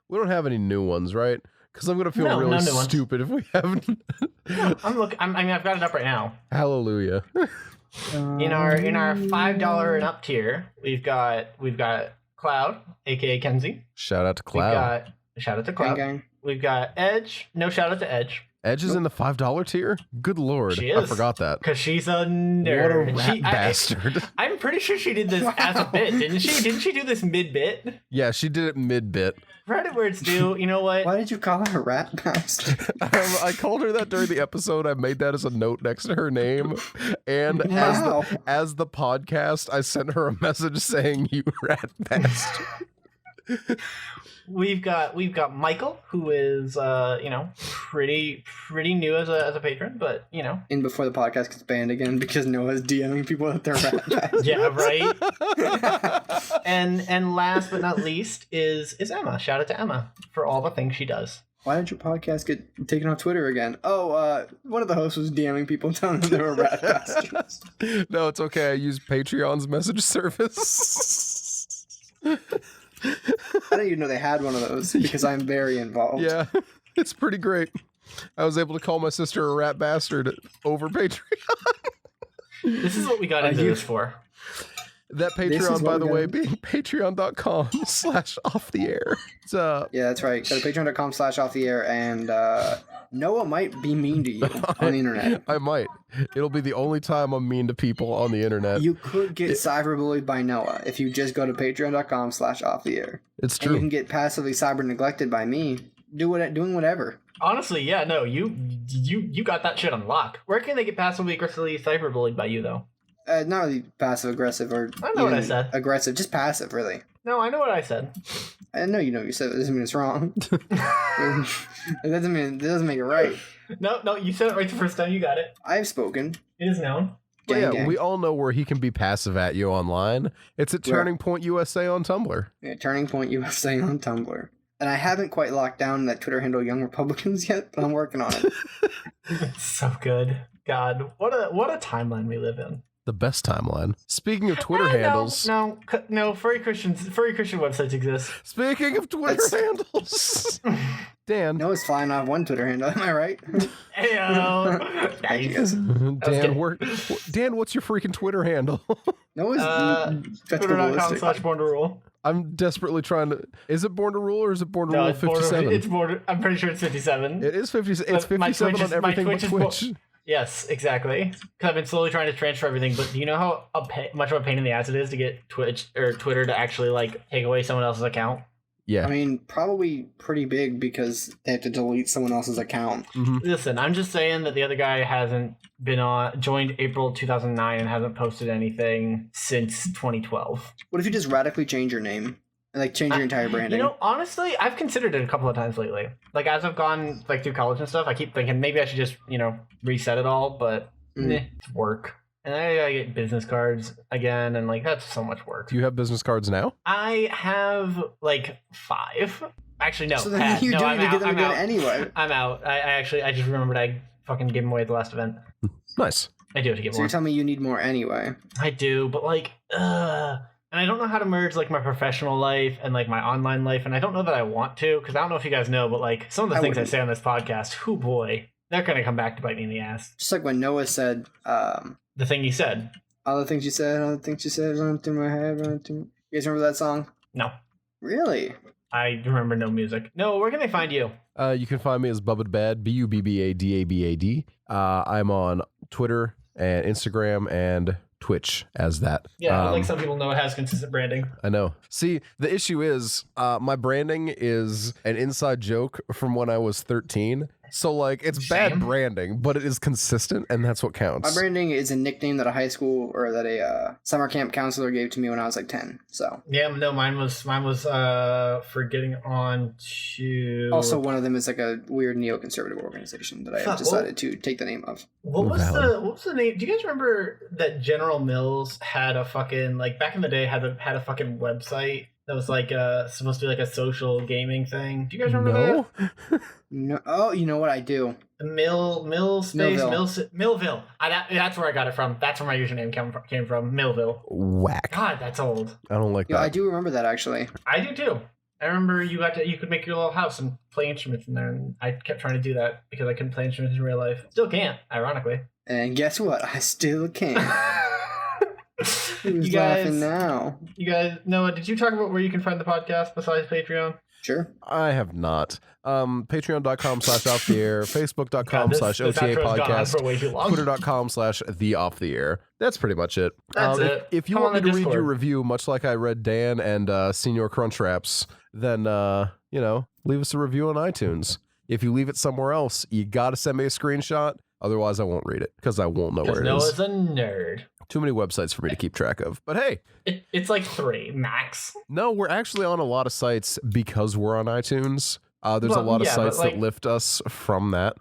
We don't have any new ones, right? Because I'm gonna feel No, really no new ones. stupid if we haven't. No, I've got it up right now. Hallelujah. In our $5 and up tier, we've got Cloud, aka Kenzie. Shout out to We've Cloud. got shout out to Cloud. Gang, gang. We've got Edge. No shout out to Edge Edge is in the $5 tier? Good lord. She I is. forgot that. because she's a What a nerd. rat bastard. I'm pretty sure she did this as a bit, didn't she? Didn't she do this mid bit? Yeah, she did it mid-bit. Credit where it's due. You know what? Why did you call her a rat bastard? I called her that during the episode. I made that as a note next to her name. And Wow. as the podcast, I sent her a message saying, "You rat bastard." We've got Michael, who is pretty new as a patron, but And before the podcast gets banned again because Noah's DMing people that they're rat bastards. yeah, right. and last but not least is Emma. Shout out to Emma for all the things she does. Why did your podcast get taken off Twitter again? Oh, one of the hosts was DMing people telling them they were rat bastards. No, it's okay. I use Patreon's message service. I didn't even know they had one of those because I'm very involved. Yeah, it's pretty great. I was able to call my sister a rat bastard over Patreon. This is what we got into this for. That This is Patreon, what by we the got way, into- being patreon.com/off the air. It's Yeah, that's right. Go to patreon.com/off the air and Noah might be mean to you on the internet. I might. It'll be the only time I'm mean to people on the internet. You could get cyberbullied by Noah if you just go to patreon.com/off the air. It's And you true. can get passively cyber neglected by me doing whatever. Honestly, yeah, no, you got that shit on lock. Where can they get passively aggressively cyberbullied by you though? Not really passive aggressive or I know what I even said. aggressive, just passive really. No, I know what I said. I know you said it. Doesn't mean it's wrong. It doesn't make it right. No, you said it right the first time. You got it. I've spoken. It is known. But Gang, yeah, gang. we all know where he can be passive at you online. It's at Where? Turning Point USA on Tumblr. Yeah, Turning Point USA on Tumblr. And I haven't quite locked down that Twitter handle Young Republicans yet, but I'm working on it. It's so good. God, what a timeline we live in. The best timeline. Speaking of Twitter handles. No, furry Christian websites exist. Speaking of Twitter That's- handles. Dan. No, it's fine. I have one Twitter handle. Am I right? Heyo. Thank you guys. Dan, what's your freaking Twitter handle? No, it's that's ballistic. Twitter.com/born to rule. I'm desperately trying to. Is it Born to Rule or is it Born to No, Rule it's border. 57? It's border. I'm pretty sure it's 57. It is 50. It's But my 57 Twitch on is- my everything but Twitch is Twitch. Yes, exactly. Because I've been slowly trying to transfer everything, but do you know how much of a pain in the ass it is to get Twitch or Twitter to actually like take away someone else's account? Yeah. I mean, probably pretty big because they have to delete someone else's account. Mhm. Listen, I'm just saying that the other guy hasn't been joined April 2009 and hasn't posted anything since 2012. What if you just radically change your name and like change your entire branding? You know, honestly, I've considered it a couple of times lately. Like as I've gone like through college and stuff, I keep thinking maybe I should just reset it all, but it's work. And I gotta get business cards again, and like that's so much work. Do you have business cards now? I have like 5. Actually, no. so then Pat, you no, do I'm need to out. get them I'm again out. anyway. I'm out. I just remembered I fucking gave them away at the last event. Nice. I do have to get So more. you're telling me you need more anyway. I do, but like, and I don't know how to merge like my professional life and like my online life, and I don't know that I want to, because I don't know if you guys know, but like some of the I things I wouldn't. say on this podcast, oh boy, they're gonna come back to bite me in the ass. Just like when Noah said, The thing you said. all the things you said, run through my head, run through. You guys remember that song? No, Really? I remember no music. No, where can they find you? You can find me as Bubbadbad, BUBBADABAD. I'm on Twitter and Instagram and Twitch as that. Yeah, like some people know it has consistent branding. I know. See, the issue is my branding is an inside joke from when I was 13. So, like, it's bad Shame. branding, but it is consistent, and that's what counts. My branding is a nickname that a high school or that a summer camp counselor gave to me when I was like 10. So Yeah, no, mine was for getting on to. also one of them is like a weird neoconservative organization that I have Fuck, decided to take the name of. What was Valid. what was the name? Do you guys remember that General Mills had a fucking like back in the day had a fucking website That was like supposed to be like a social gaming thing. Do you guys remember that? No. No. Oh, you know what I do? Mill space Millville. Millville. That's where I got it from. That's where my username came from. Millville. Whack. God, that's old. I don't like Yeah, that. I do remember that actually. I do too. I remember you could make your little house and play instruments in there, and I kept trying to do that because I couldn't play instruments in real life. Still can't, ironically. And guess what? I still can't. Who's You guys- laughing now? You guys, Noah, did you talk about where you can find the podcast besides Patreon? Sure. I have not. Patreon.com/offtheair, God, Facebook.com/OTA this outro has gone on podcast, for way too long. Twitter.com/theofftheair. That's pretty much it. That's it. If you Come want me on to the read your Discord. review, much like I read Dan and Senior Crunchwraps, then leave us a review on iTunes. If you leave it somewhere else, you gotta send me a screenshot. Otherwise, I won't read it because I won't know where it Noah's is. a nerd. Too many websites for me to keep track of. But hey, It's like 3 max. no, we're actually on a lot of sites because we're on iTunes. There's a Well, lot of yeah, but, sites like- that lift us from that.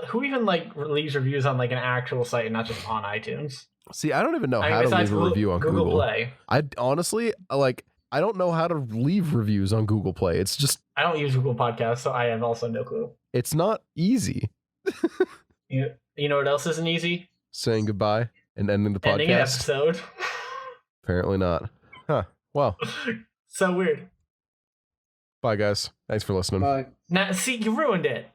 Who even like leaves reviews on like an actual site and not just on iTunes? See, I don't even know I mean, how to besides leave a review on Google Google. Play. I honestly I don't know how to leave reviews on Google Play. It's just I don't use Google Podcasts, so I have also no clue. it's not easy You know what else isn't easy? saying goodbye and ending the Ending an podcast. episode. Apparently not. Huh. Well, So weird. bye guys. Thanks for listening. Bye. Now, see, you ruined it.